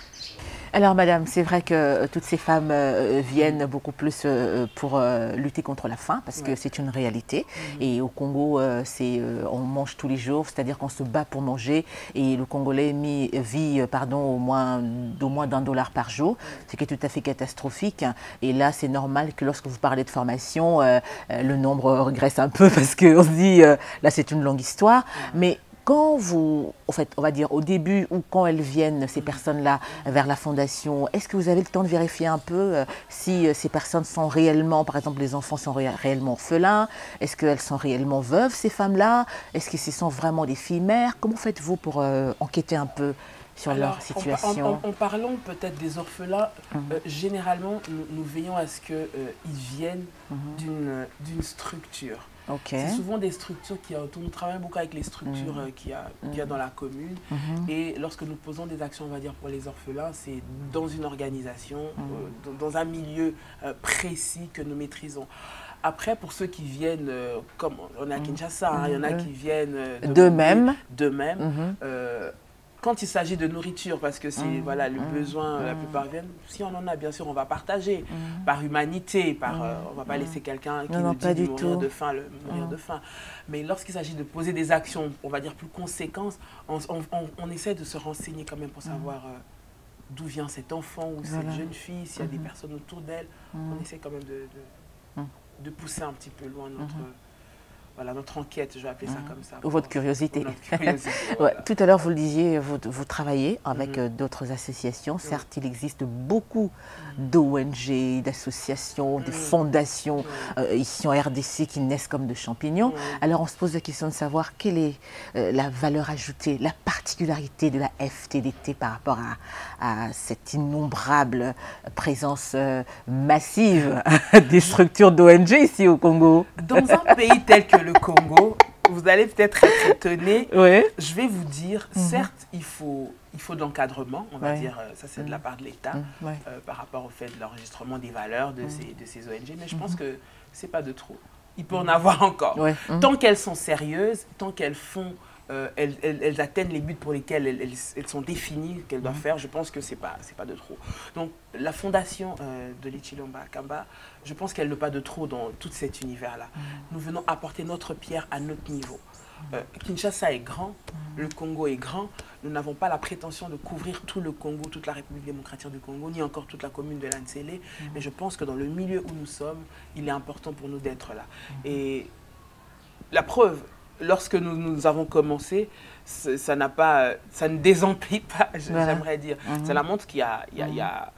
Alors madame, c'est vrai que toutes ces femmes viennent beaucoup plus pour lutter contre la faim, parce que c'est une réalité. Et au Congo, on mange tous les jours, c'est-à-dire qu'on se bat pour manger. Et le Congolais vit au moins $1 par jour, ce qui est tout à fait catastrophique. Et là, c'est normal que lorsque vous parlez de formation, le nombre régresse un peu, parce qu'on se dit, là c'est une longue histoire. Mais quand vous, en fait, on va dire au début ou quand elles viennent, ces personnes-là, vers la fondation, est-ce que vous avez le temps de vérifier un peu si ces personnes sont réellement, par exemple les enfants sont réellement orphelins? Est-ce qu'elles sont réellement veuves, ces femmes-là? Est-ce que ce sont vraiment des filles mères? Comment faites-vous pour enquêter un peu sur leur situation? En parlant peut-être des orphelins, généralement, nous veillons à ce qu'ils viennent d'une structure. C'est souvent des structures nous travaillons beaucoup avec les structures qu'il y a dans la commune. Et lorsque nous posons des actions, on va dire, pour les orphelins, c'est dans une organisation, dans un milieu précis que nous maîtrisons. Après, pour ceux qui viennent, comme on est à Kinshasa, il y en a qui viennent d'eux-mêmes. Quand il s'agit de nourriture, parce que c'est le besoin, la plupart viennent, si on en a, bien sûr, on va partager, par humanité, on ne va pas laisser quelqu'un qui nous dit de mourir de faim, mourir de faim. Mais lorsqu'il s'agit de poser des actions, on va dire plus conséquentes, on essaie de se renseigner quand même pour savoir d'où vient cet enfant ou cette jeune fille, s'il y a des personnes autour d'elle. On essaie quand même de pousser un petit peu loin notre enquête, je vais appeler ça comme ça. Ou votre curiosité. Notre curiosité voilà. Tout à l'heure, vous le disiez, vous travaillez avec d'autres associations. Certes, il existe beaucoup d'ONG, d'associations, de fondations ici en RDC qui naissent comme de champignons. Alors, on se pose la question de savoir quelle est la valeur ajoutée, la particularité de la FTDT par rapport à cette innombrable présence massive des structures d'ONG ici au Congo. Dans un pays tel que le Congo, vous allez peut-être être étonné. Je vais vous dire, certes, il faut de l'encadrement, on va dire, ça c'est de la part de l'État, par rapport au fait de l'enregistrement des valeurs de ces ONG, mais je pense que c'est pas de trop. Il peut en avoir encore. Tant qu'elles sont sérieuses, tant qu'elles font, elles atteignent les buts pour lesquels elles sont définies, qu'elles doivent faire, je pense que c'est pas de trop. Donc la fondation de l'Ichilomba Kamba, je pense qu'elle n'a pas de trop dans tout cet univers-là. Nous venons apporter notre pierre à notre niveau. Kinshasa est grand, le Congo est grand, nous n'avons pas la prétention de couvrir tout le Congo, toute la République démocratique du Congo, ni encore toute la commune de Lansele, mais je pense que dans le milieu où nous sommes, il est important pour nous d'être là. Et la preuve, lorsque nous avons commencé, ça ne désemplit pas, j'aimerais dire. Cela montre qu'il y a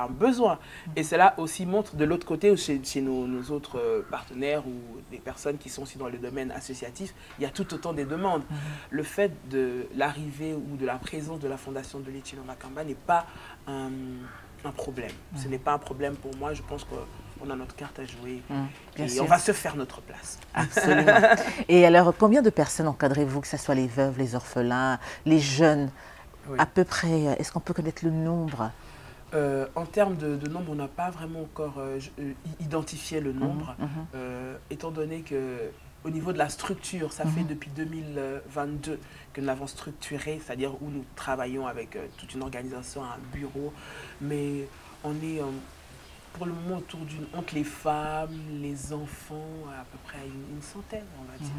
un besoin. Et cela aussi montre de l'autre côté, chez nos autres partenaires ou des personnes qui sont aussi dans le domaine associatif, il y a tout autant des demandes. Le fait de l'arrivée ou de la présence de la fondation de l'Ichilomba Kamba n'est pas un problème. Ce n'est pas un problème pour moi. Je pense qu'on a notre carte à jouer et on va se faire notre place. Absolument. Et alors, combien de personnes encadrez-vous, que ce soit les veuves, les orphelins, les jeunes? À peu près, est-ce qu'on peut connaître le nombre? En termes de nombre, on n'a pas vraiment encore identifié le nombre, étant donné qu'au niveau de la structure, ça fait depuis 2022 que nous l'avons structuré, c'est-à-dire où nous travaillons avec toute une organisation, un bureau, mais on est pour le moment entre les femmes, les enfants, à peu près une centaine, on va dire,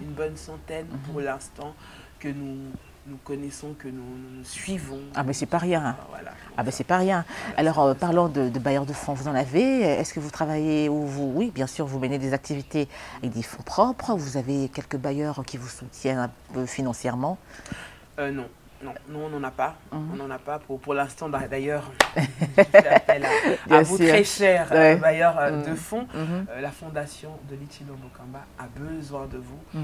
une bonne centaine pour l'instant que nous connaissons, que nous suivons. Ah mais c'est pas rien. Voilà. Ah ben c'est pas rien. Voilà, alors parlons de bailleurs de fonds, vous en avez? Est-ce que vous travaillez ou oui bien sûr vous menez des activités avec des fonds propres? Vous avez quelques bailleurs qui vous soutiennent un peu financièrement? Non, on n'en a pas. On n'en a pas pour l'instant. D'ailleurs, je fais appel à vous très chers bailleurs de fonds. La fondation de l'Ichilomba Kamba a besoin de vous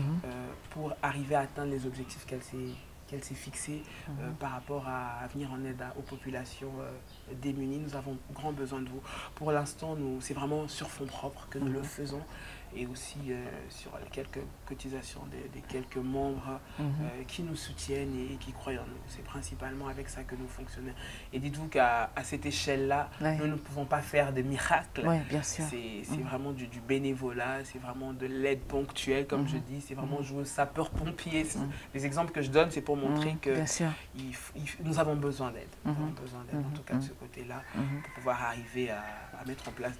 pour arriver à atteindre les objectifs qu'elle s'est fixée par rapport à venir en aide aux populations démunies. Nous avons grand besoin de vous. Pour l'instant, c'est vraiment sur fonds propres que nous le faisons et aussi sur les quelques cotisations des quelques membres qui nous soutiennent et qui croient en nous. C'est principalement avec ça que nous fonctionnons. Et dites-vous qu'à cette échelle-là, nous ne pouvons pas faire de miracles. Bien sûr. C'est vraiment du bénévolat, c'est vraiment de l'aide ponctuelle, comme je dis, c'est vraiment jouer au sapeur-pompier. Les exemples que je donne, c'est pour montrer que nous avons besoin d'aide. Nous avons besoin d'aide, en tout cas de ce côté-là, pour pouvoir arriver à mettre en place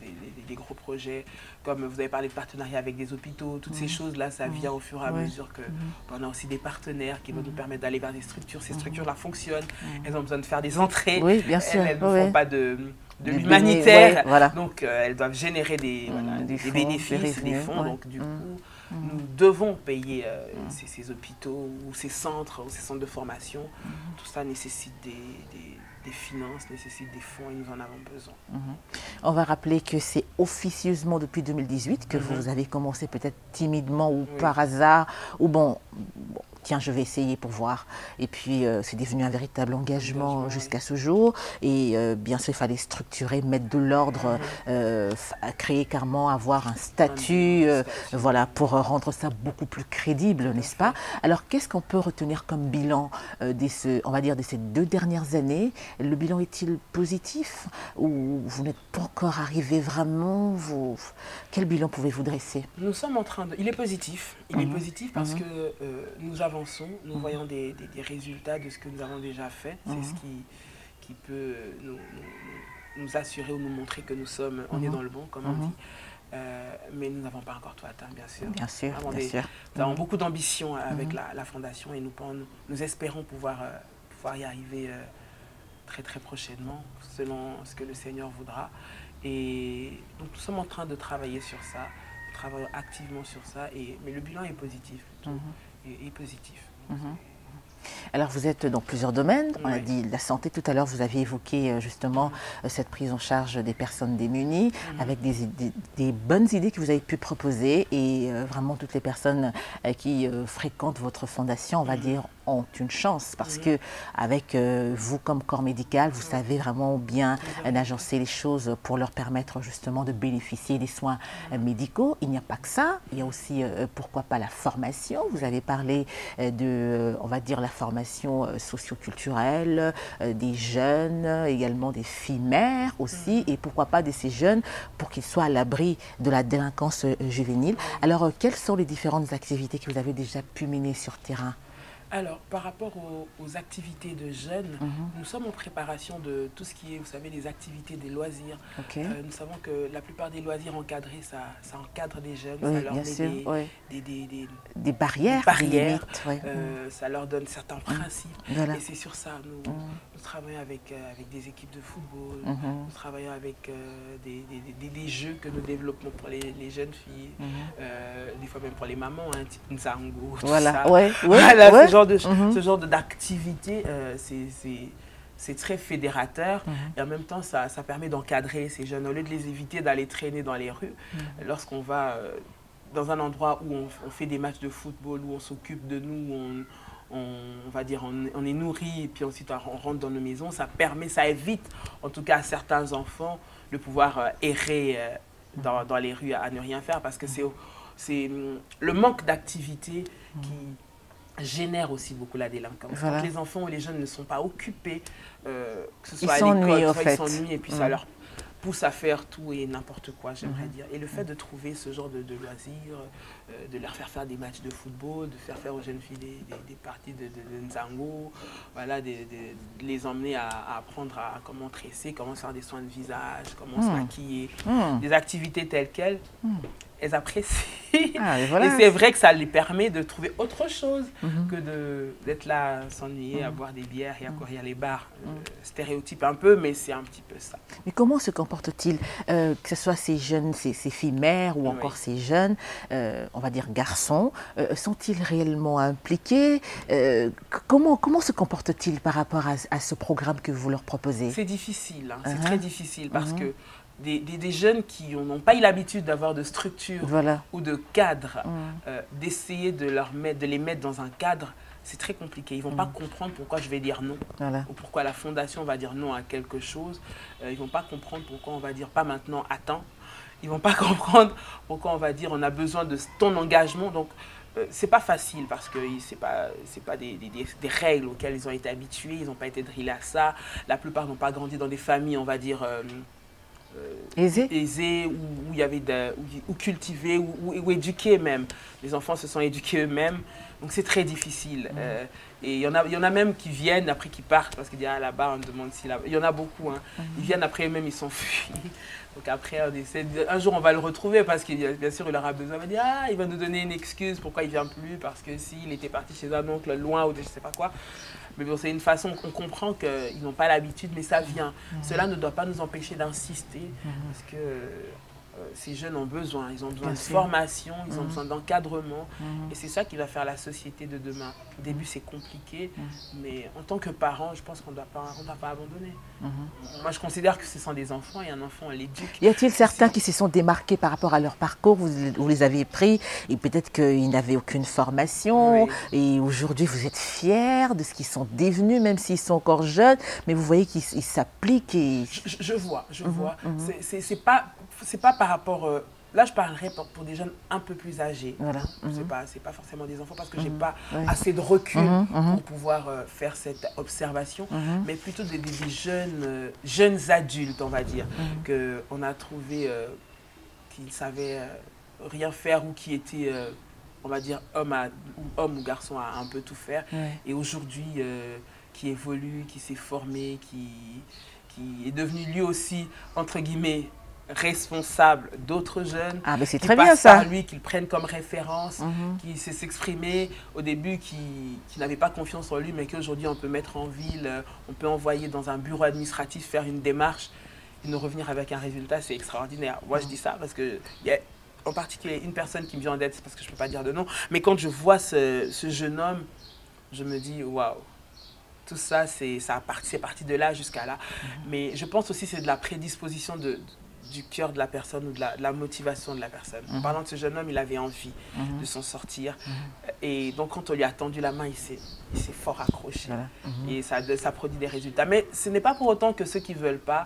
des gros projets. Comme vous avez parlé de partenariat avec des hôpitaux, toutes ces choses-là, ça vient au fur et à mesure qu'on a aussi des partenaires qui vont nous permettre d'aller vers des structures. Ces structures-là fonctionnent, elles ont besoin de faire des entrées, elles ne font pas de l'humanitaire, donc elles doivent générer des bénéfices, des fonds, donc du coup, nous devons payer ces hôpitaux ou ces centres de formation. Tout ça nécessite des finances, nécessite des fonds et nous en avons besoin. On va rappeler que c'est officieusement depuis 2018 que vous avez commencé peut-être timidement ou par hasard, ou bon, tiens, je vais essayer pour voir. Et puis, c'est devenu un véritable engagement jusqu'à ce jour. Et bien sûr, il fallait structurer, mettre de l'ordre, créer carrément, avoir un statut, voilà, pour rendre ça beaucoup plus crédible, n'est-ce pas? Alors, qu'est-ce qu'on peut retenir comme bilan on va dire, de ces 2 dernières années? Le bilan est-il positif ou vous n'êtes pas encore arrivé vraiment? Quel bilan pouvez-vous dresser? Nous sommes en train de... Il est positif. Il est positif parce que nous avançons, nous voyons des résultats de ce que nous avons déjà fait. C'est ce qui peut nous assurer ou nous montrer que on est dans le bon, comme on dit. Mais nous n'avons pas encore tout atteint, bien sûr. Bien sûr, Nous avons beaucoup d'ambition avec la Fondation et nous espérons pouvoir y arriver très très prochainement, selon ce que le Seigneur voudra. Et donc nous sommes en train de travailler sur ça, nous travaillons activement sur ça, mais le bilan est positif plutôt, est positif. Alors vous êtes dans plusieurs domaines, on a dit la santé tout à l'heure, vous aviez évoqué justement cette prise en charge des personnes démunies avec des bonnes idées que vous avez pu proposer et vraiment toutes les personnes qui fréquentent votre fondation, on va dire, ont une chance parce que avec vous comme corps médical, vous savez vraiment bien agencer les choses pour leur permettre justement de bénéficier des soins médicaux. Il n'y a pas que ça, il y a aussi pourquoi pas la formation. Vous avez parlé de, on va dire, la formation socio-culturelle des jeunes, également des filles mères aussi, et pourquoi pas de ces jeunes pour qu'ils soient à l'abri de la délinquance juvénile. Alors, quelles sont les différentes activités que vous avez déjà pu mener sur terrain? Alors, par rapport aux activités de jeunes, nous sommes en préparation de tout ce qui est, vous savez, les activités des loisirs. Nous savons que la plupart des loisirs encadrés, ça encadre des jeunes, ça leur met des barrières, ça leur donne certains principes. Et c'est sur ça, nous travaillons avec des équipes de football, nous travaillons avec des jeux que nous développons pour les jeunes filles, des fois même pour les mamans, hein, type Nzango, tout ça. Ce genre d'activité, c'est très fédérateur et en même temps, ça permet d'encadrer ces jeunes. Au lieu de les éviter d'aller traîner dans les rues, lorsqu'on va dans un endroit où on fait des matchs de football, où on s'occupe de nous, on va dire, on est nourri et puis ensuite on rentre dans nos maisons, ça évite en tout cas à certains enfants de pouvoir errer dans les rues à ne rien faire parce que c'est le manque d'activité qui génère aussi beaucoup la délinquance. Quand les enfants ou les jeunes ne sont pas occupés, que ce soit à l'école, ils s'ennuient et puis ça leur pousse à faire tout et n'importe quoi, j'aimerais dire. Et le fait de trouver ce genre de loisirs, de leur faire des matchs de football, de faire aux jeunes filles des parties de Nzango, voilà, de les emmener à apprendre à comment tresser, comment faire des soins de visage, comment se maquiller, des activités telles quelles. Elles apprécient. Et c'est vrai que ça les permet de trouver autre chose que d'être là, s'ennuyer, à boire des bières et à courir les bars. Stéréotype un peu, mais c'est un petit peu ça. Mais comment se comportent-ils, que ce soit ces jeunes, ces filles mères ou encore ces jeunes, on va dire garçons, sont-ils réellement impliqués? Comment se comportent-ils par rapport à ce programme que vous leur proposez? C'est difficile, hein, c'est très difficile parce que des jeunes qui n'ont pas eu l'habitude d'avoir de structure ou de cadre, d'essayer de les mettre dans un cadre, c'est très compliqué. Ils ne vont pas comprendre pourquoi je vais dire non, ou pourquoi la fondation va dire non à quelque chose. Ils ne vont pas comprendre pourquoi on va dire pas maintenant, attends. Ils ne vont pas comprendre pourquoi on va dire on a besoin de ton engagement. Donc, c'est pas facile parce que c'est pas des règles auxquelles ils ont été habitués. Ils n'ont pas été drillés à ça. La plupart n'ont pas grandi dans des familles, on va dire... aisés, où il y avait ou cultivés, ou éduqués même. Les enfants se sont éduqués eux-mêmes, donc c'est très difficile. Et il y en a même qui viennent, après qui partent, parce qu'ils disent, ah là-bas, on me demande si là-bas. Il y en a beaucoup, hein. Ils viennent après eux-mêmes, ils s'enfuient. Donc après, on essaie un jour, on va le retrouver, parce que bien sûr, il aura besoin. On va dire, ah, il va nous donner une excuse, pourquoi il ne vient plus, parce que s'il était parti chez un oncle loin, ou je ne sais pas quoi. Mais bon, c'est une façon qu'on comprend qu'ils n'ont pas l'habitude, mais ça vient. Cela ne doit pas nous empêcher d'insister, parce que ces jeunes ont besoin. Ils ont besoin de formation, ils ont besoin d'encadrement. Et c'est ça qui va faire la société de demain. Au début, c'est compliqué, mais en tant que parent, je pense qu'on ne doit pas abandonner. Moi, je considère que ce sont des enfants et un enfant, on l'éduque. Y a-t-il certains qui se sont démarqués par rapport à leur parcours? Vous les avez pris et peut-être qu'ils n'avaient aucune formation. Et aujourd'hui, vous êtes fiers de ce qu'ils sont devenus, même s'ils sont encore jeunes. Mais vous voyez qu'ils s'appliquent. Et... Je vois. C'est pas par rapport... là, je parlerai pour des jeunes un peu plus âgés. C'est pas forcément des enfants parce que j'ai pas assez de recul pour pouvoir faire cette observation, mais plutôt des jeunes adultes, on va dire, qu'on a trouvé qui ne savaient rien faire ou qui étaient, on va dire, homme ou garçon à un peu tout faire. Et aujourd'hui, qui évolue, qui s'est formé, qui est devenu lui aussi, entre guillemets, responsable d'autres jeunes, ah, mais c'est qui très bien passent ça. par lui, qu'ils prennent comme référence, qui sait s'exprimer au début, qui n'avait pas confiance en lui, mais qu'aujourd'hui on peut mettre en ville, on peut envoyer dans un bureau administratif, faire une démarche et nous revenir avec un résultat, c'est extraordinaire. Moi je dis ça parce que y a en particulier une personne qui me vient en tête, c'est parce que je ne peux pas dire de nom, mais quand je vois ce jeune homme, je me dis waouh. Tout ça, c'est parti de là jusqu'à là. Mais je pense aussi que c'est de la prédisposition du cœur de la personne ou de la motivation de la personne. En parlant de ce jeune homme, il avait envie de s'en sortir. Et donc, quand on lui a tendu la main, il s'est fort accroché. Voilà. Et ça produit des résultats. Mais ce n'est pas pour autant que ceux qui ne veulent pas,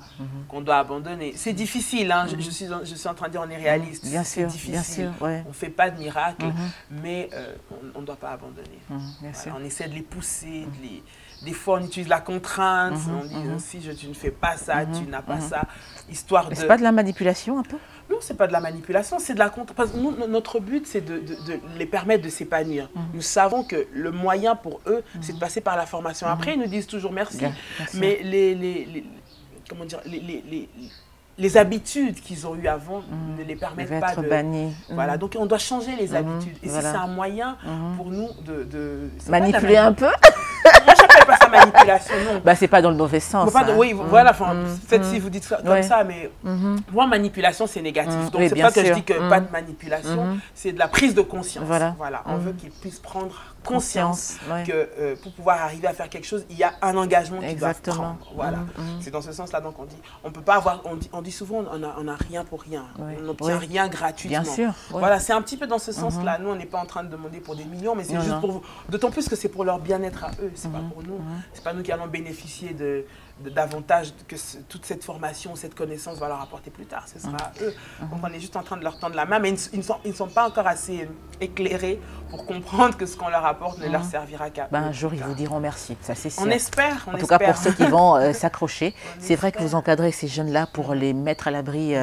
qu'on doit abandonner. C'est difficile, hein. Je suis en train de dire on est réaliste. Bien sûr, difficile. Bien sûr, ouais. On ne fait pas de miracle, mais on ne doit pas abandonner. Voilà, on essaie de les pousser, des fois, on utilise la contrainte, on dit si tu ne fais pas ça, tu n'as pas ça, histoire de... C'est pas de la manipulation un peu? Non, c'est pas de la manipulation, c'est de la contrainte. Parce que nous, notre but, c'est de les permettre de s'épanouir. Nous savons que le moyen pour eux, c'est de passer par la formation. Après, ils nous disent toujours merci, mais comment dire, les habitudes qu'ils ont eues avant ne les permettent pas de... bannis. Voilà, donc on doit changer les habitudes. Et si c'est un moyen pour nous de manipuler un peu. Moi, je n'appelle pas ça manipulation, non. Bah, c'est pas dans le mauvais sens. Pas oui, voilà, peut-être si vous dites ça, comme ça, mais moi, manipulation, c'est négatif. Donc, c'est pas que je dis que pas de manipulation, c'est de la prise de conscience. Voilà. On veut qu'ils puissent prendre conscience que pour pouvoir arriver à faire quelque chose, il y a un engagement qu'ils doivent prendre. Voilà. C'est dans ce sens-là donc on dit, on peut pas avoir, on dit souvent, on n'a rien pour rien, on n'obtient rien gratuitement. Bien sûr. Voilà, c'est un petit peu dans ce sens-là. Nous, on n'est pas en train de demander pour des millions, mais c'est juste pour vous. D'autant plus que c'est pour leur bien-être à eux, c'est pas pour nous. C'est pas nous qui allons bénéficier davantage que toute cette formation, cette connaissance va leur apporter plus tard. Ce sera à eux. Donc on est juste en train de leur tendre la main, mais ils ne sont pas encore assez éclairés pour comprendre que ce qu'on leur apporte ne leur servira qu'à eux. Un jour, ils vous diront merci, ça c'est sûr. On espère. En tout cas, pour ceux qui vont s'accrocher, c'est vrai que vous encadrez ces jeunes-là pour les mettre à l'abri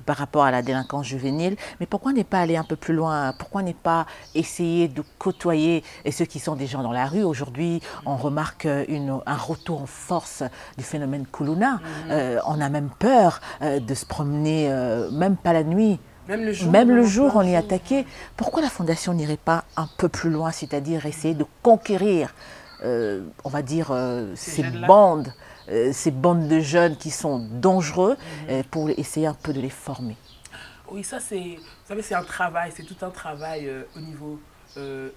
par rapport à la délinquance juvénile. Mais pourquoi n'est pas aller un peu plus loin? Pourquoi n'est pas essayer de côtoyer ceux qui sont déjà dans la rue? Aujourd'hui, on remarque un retour en force du phénomène Kuluna. On a même peur de se promener, même pas la nuit. Même le jour, on est attaqué. Pourquoi la Fondation n'irait pas un peu plus loin, c'est-à-dire essayer de conquérir, on va dire, ces bandes de jeunes qui sont dangereux pour essayer un peu de les former? Oui, ça c'est, vous savez, c'est un travail, c'est tout un travail au niveau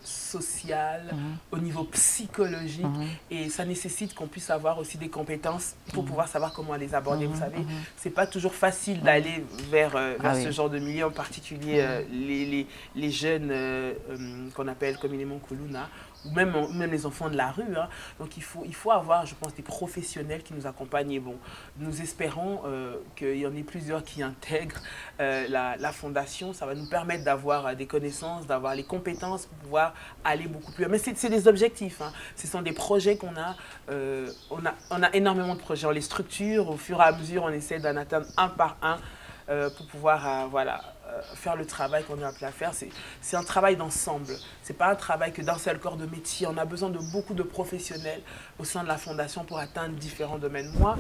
social, au niveau psychologique, et ça nécessite qu'on puisse avoir aussi des compétences pour pouvoir savoir comment les aborder. Vous savez, c'est pas toujours facile d'aller vers ce genre de milieu, en particulier les jeunes qu'on appelle communément Kuluna, ou même les enfants de la rue. Hein. Donc il faut avoir, je pense, des professionnels qui nous accompagnent. Et bon, nous espérons qu'il y en ait plusieurs qui intègrent la Fondation. Ça va nous permettre d'avoir des connaissances, d'avoir les compétences pour pouvoir aller beaucoup plus loin. Mais c'est des objectifs. Hein. Ce sont des projets qu'on a. On a énormément de projets. On les structure. Au fur et à mesure, on essaie d'en atteindre un par un pour pouvoir faire le travail qu'on est appelé à faire. C'est un travail d'ensemble. Ce n'est pas un travail que d'un seul corps de métier. On a besoin de beaucoup de professionnels au sein de la Fondation pour atteindre différents domaines. Moi,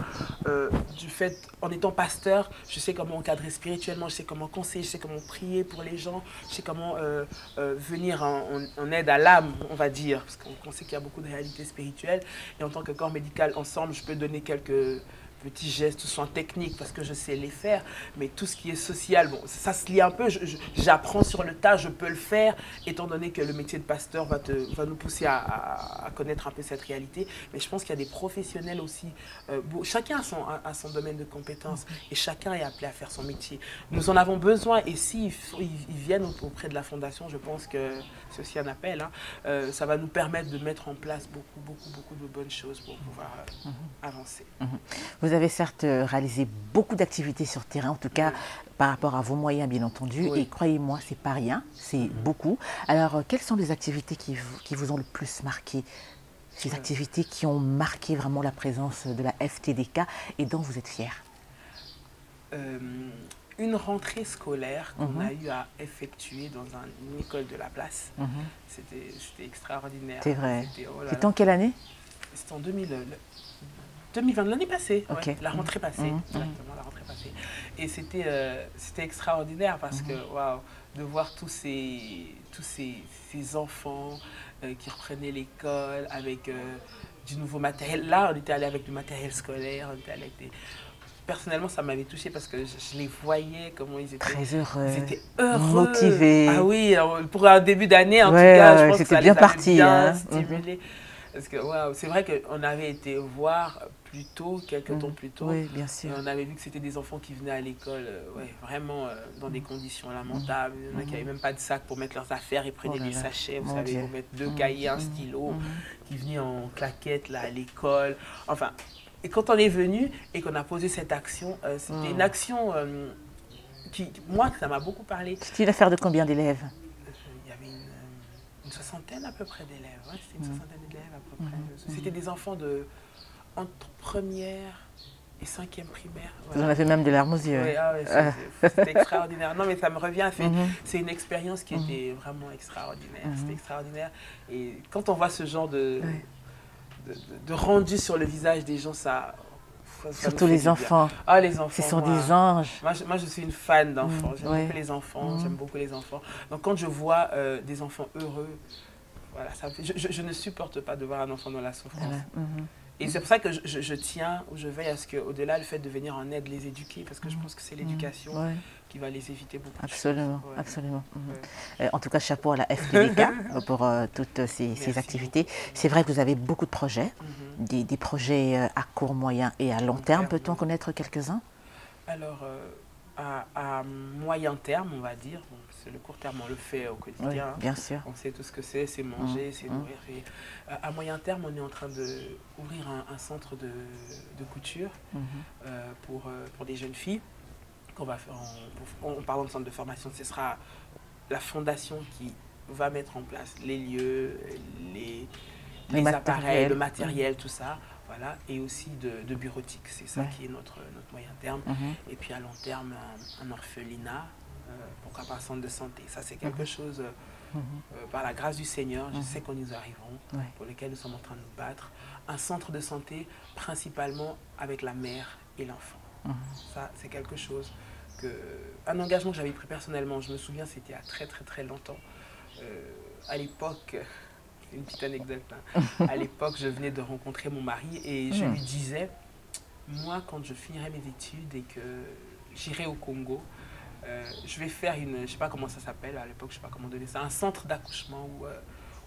en étant pasteur, je sais comment encadrer spirituellement, je sais comment conseiller, je sais comment prier pour les gens, je sais comment venir en aide à l'âme, on va dire, parce qu'on sait qu'il y a beaucoup de réalités spirituelles. Et en tant que corps médical, ensemble, je peux donner quelques petits gestes, soins techniques parce que je sais les faire, mais tout ce qui est social, bon, ça se lie un peu, j'apprends sur le tas, je peux le faire, étant donné que le métier de pasteur va nous pousser à connaître un peu cette réalité, mais je pense qu'il y a des professionnels aussi, chacun a son domaine de compétences et chacun est appelé à faire son métier. Nous en avons besoin et s'ils viennent auprès de la Fondation, je pense que c'est aussi un appel, hein, ça va nous permettre de mettre en place beaucoup de bonnes choses pour pouvoir avancer. Vous avez certes réalisé beaucoup d'activités sur terrain, en tout cas par rapport à vos moyens bien entendu, et croyez-moi, c'est pas rien, c'est beaucoup. Alors, quelles sont les activités qui vous ont le plus marqué, ces activités qui ont marqué vraiment la présence de la FTDK et dont vous êtes fiers? Une rentrée scolaire qu'on a eu à effectuer dans une école de la place, c'était extraordinaire. C'est vrai. C'était en quelle année? C'était en 2020, l'année passée, la rentrée passée, exactement, la rentrée passé. Et c'était extraordinaire parce que, waouh, de voir tous ces enfants qui reprenaient l'école avec du nouveau matériel. Là, on était allé avec du matériel scolaire, on était allé avec des... Personnellement, ça m'avait touchée parce que je les voyais, comment ils étaient très heureux, ils étaient heureux, motivés. Ah oui, pour un début d'année, en tout cas, je pense que ça bien les parti, avait bien stimulés. Parce que wow, c'est vrai qu'on avait été voir plus tôt, quelques temps plus tôt. Oui, bien sûr. On avait vu que c'était des enfants qui venaient à l'école vraiment dans des conditions lamentables. Il y en a qui n'avaient même pas de sac pour mettre leurs affaires. Ils prenaient des sachets, vous savez, pour mettre 2 cahiers, un stylo, qui venaient en claquettes là, à l'école. Enfin, et quand on est venu et qu'on a posé cette action, c'était une action qui, moi, ça m'a beaucoup parlé. C'était une affaire de combien d'élèves? Il y avait une soixantaine à peu près d'élèves. Ouais, c'était une soixantaine d'élèves à peu près. C'était des enfants entre première et 5e primaire. Voilà. Vous en avez même de larmes aux yeux. Oui, c'était extraordinaire. Non, mais ça me revient. C'est une expérience qui était vraiment extraordinaire. C'était extraordinaire. Et quand on voit ce genre de rendu sur le visage des gens, ça surtout les enfants. Ah, les enfants. Ce sont des anges. Moi, je suis une fan d'enfants. J'aime beaucoup les enfants. J'aime beaucoup les enfants. Donc, quand je vois des enfants heureux, voilà, ça me fait, je ne supporte pas de voir un enfant dans la souffrance. Et c'est pour ça que je tiens, ou je veille à ce qu'au-delà, le fait de venir en aide, les éduquer, parce que je pense que c'est l'éducation qui va les éviter beaucoup. Absolument, absolument. En tout cas, chapeau à la FTDK pour toutes ces activités. C'est vrai que vous avez beaucoup de projets, des projets à court, moyen et à long terme. Peut-on connaître quelques-uns? Alors, à moyen terme, on va dire, le court terme, on le fait au quotidien. Oui, bien sûr. On sait tout ce que c'est manger, c'est nourrir. Et, à moyen terme, on est en train d'ouvrir un centre de couture pour des jeunes filles. Qu'on va faire en parlant de centre de formation, ce sera la fondation qui va mettre en place les lieux, les appareils, le matériel, tout ça. Voilà, et aussi de bureautique. C'est ça qui est notre moyen terme. Et puis à long terme, un orphelinat, pourquoi pas un centre de santé. Ça, c'est quelque chose, par la grâce du Seigneur, je sais qu'on y arriverons, pour lequel nous sommes en train de nous battre. Un centre de santé, principalement avec la mère et l'enfant. Ça, c'est quelque chose un engagement que j'avais pris personnellement. Je me souviens, c'était il y a très, très, très longtemps. À l'époque... Une petite anecdote. À l'époque, je venais de rencontrer mon mari et je lui disais, moi, quand je finirai mes études et que j'irai au Congo, je vais faire je ne sais pas comment ça s'appelle, à l'époque, je ne sais pas comment donner ça, un centre d'accouchement où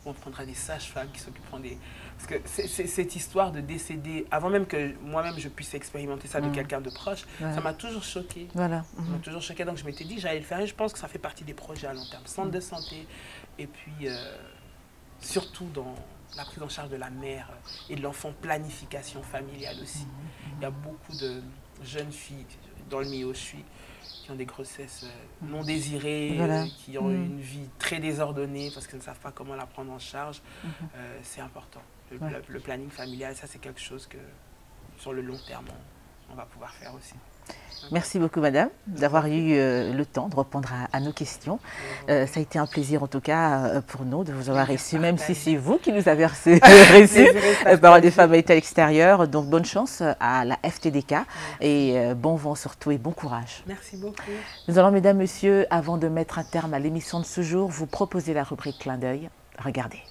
on prendra des sages-femmes qui s'occuperont des... Parce que cette histoire de décéder, avant même que moi-même je puisse expérimenter ça de quelqu'un de proche, ça m'a toujours choquée. Voilà. Ça m'a toujours choquée, donc je m'étais dit que j'allais le faire et je pense que ça fait partie des projets à long terme. Centre de santé et puis... surtout dans la prise en charge de la mère et de l'enfant, planification familiale aussi. Il y a beaucoup de jeunes filles dans le milieu où je suis qui ont des grossesses non désirées, qui ont une vie très désordonnée parce qu'elles ne savent pas comment la prendre en charge. C'est important. Le planning familial, ça c'est quelque chose que sur le long terme, on va pouvoir faire aussi. Merci beaucoup, madame, d'avoir eu le temps de répondre à nos questions. Ça a été un plaisir, en tout cas, pour nous, de vous avoir reçu, même si c'est vous qui nous avez reçu Parole des femmes à l'extérieur. Donc, bonne chance à la FTDK et bon vent surtout et bon courage. Merci beaucoup. Nous allons, mesdames, messieurs, avant de mettre un terme à l'émission de ce jour, vous proposer la rubrique Clin d'œil. Regardez.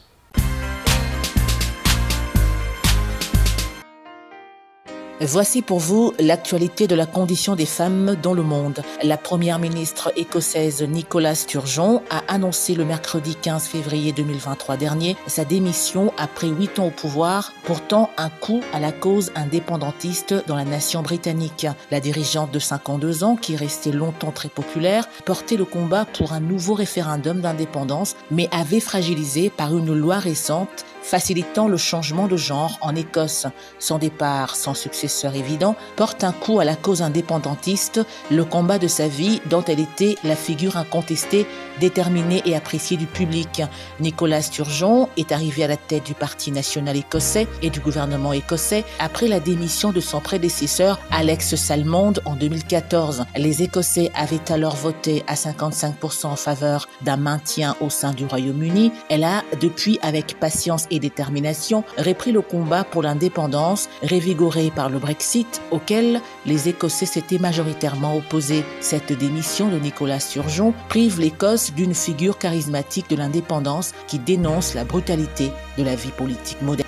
Voici pour vous l'actualité de la condition des femmes dans le monde. La première ministre écossaise Nicola Sturgeon a annoncé le mercredi 15 février 2023 dernier sa démission après 8 ans au pouvoir, portant un coup à la cause indépendantiste dans la nation britannique. La dirigeante de 52 ans, qui est restée longtemps très populaire, portait le combat pour un nouveau référendum d'indépendance, mais avait fragilisé par une loi récente facilitant le changement de genre en Écosse. Son départ, sans successeur évident, porte un coup à la cause indépendantiste, le combat de sa vie dont elle était la figure incontestée, déterminée et appréciée du public. Nicola Sturgeon est arrivé à la tête du Parti national écossais et du gouvernement écossais après la démission de son prédécesseur Alex Salmond en 2014. Les Écossais avaient alors voté à 55% en faveur d'un maintien au sein du Royaume-Uni. Elle a depuis, avec patience et et détermination, reprit le combat pour l'indépendance, révigoré par le Brexit, auquel les Écossais s'étaient majoritairement opposés. Cette démission de Nicolas Sturgeon prive l'Écosse d'une figure charismatique de l'indépendance qui dénonce la brutalité de la vie politique moderne.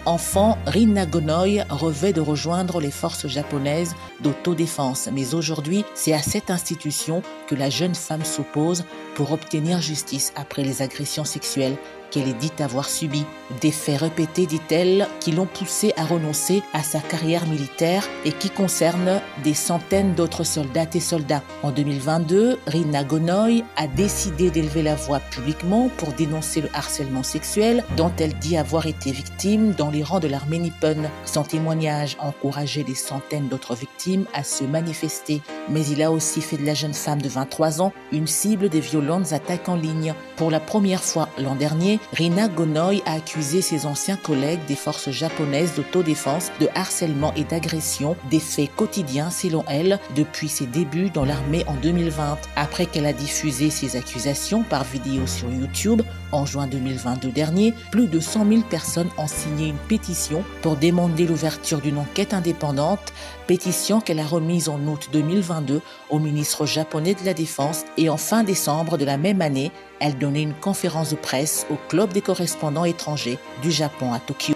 Enfant, Rin Nagonoy rêvait de rejoindre les forces japonaises d'autodéfense, mais aujourd'hui, c'est à cette institution que la jeune femme s'oppose pour obtenir justice après les agressions sexuelles qu'elle est dite avoir subies. Des faits répétés, dit-elle, qui l'ont poussée à renoncer à sa carrière militaire et qui concernent des centaines d'autres soldates et soldats. En 2022, Rin Nagonoy a décidé d'élever la voix publiquement pour dénoncer le harcèlement sexuel dont elle dit avoir été victime dans les rangs de l'armée nippone. Son témoignage a encouragé des centaines d'autres victimes à se manifester. Mais il a aussi fait de la jeune femme de 23 ans une cible des violentes attaques en ligne. Pour la première fois l'an dernier, Rin Nagonoy a accusé ses anciens collègues des forces japonaises d'autodéfense de harcèlement et d'agression, des faits quotidiens selon elle depuis ses débuts dans l'armée en 2020. Après qu'elle a diffusé ses accusations par vidéo sur YouTube en juin 2022 dernier, plus de 100 000 personnes ont signé une pétition pour demander l'ouverture d'une enquête indépendante, pétition qu'elle a remise en août 2022 au ministre japonais de la Défense, et en fin décembre de la même année, elle donnait une conférence de presse au Club des correspondants étrangers du Japon à Tokyo.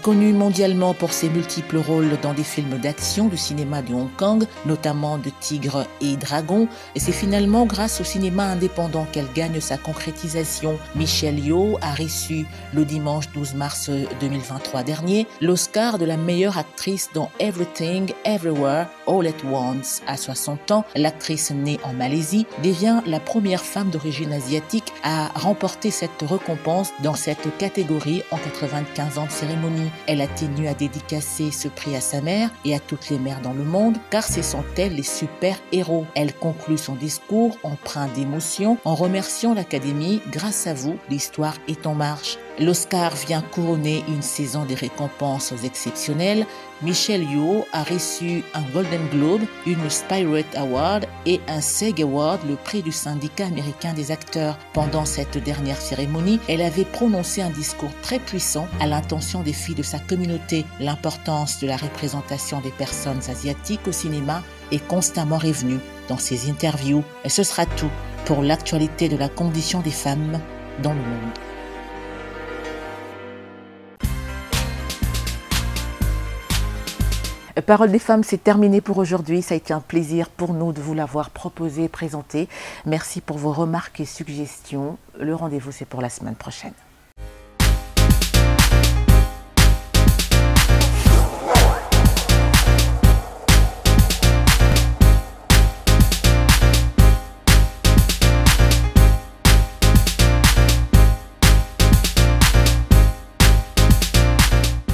Connue mondialement pour ses multiples rôles dans des films d'action du cinéma de Hong Kong, notamment de Tigre et Dragon, et c'est finalement grâce au cinéma indépendant qu'elle gagne sa concrétisation. Michelle Yeoh a reçu le dimanche 12 mars 2023 dernier l'Oscar de la meilleure actrice dans Everything, Everywhere, All at Once. À 60 ans, l'actrice née en Malaisie devient la première femme d'origine asiatique à remporter cette récompense dans cette catégorie en 95 ans de cérémonie. Elle a tenu à dédicacer ce prix à sa mère et à toutes les mères dans le monde, car ce sont elles les super-héros. Elle conclut son discours empreint d'émotion en remerciant l'Académie. Grâce à vous, l'histoire est en marche. L'Oscar vient couronner une saison des récompenses exceptionnelles. Michelle Yeoh a reçu un Golden Globe, une Spirit Award et un SAG Award, le prix du syndicat américain des acteurs. Pendant cette dernière cérémonie, elle avait prononcé un discours très puissant à l'intention des filles de sa communauté. L'importance de la représentation des personnes asiatiques au cinéma est constamment revenue dans ses interviews. Et ce sera tout pour l'actualité de la condition des femmes dans le monde. Parole des femmes, c'est terminé pour aujourd'hui. Ça a été un plaisir pour nous de vous l'avoir proposé et présenté. Merci pour vos remarques et suggestions. Le rendez-vous, c'est pour la semaine prochaine.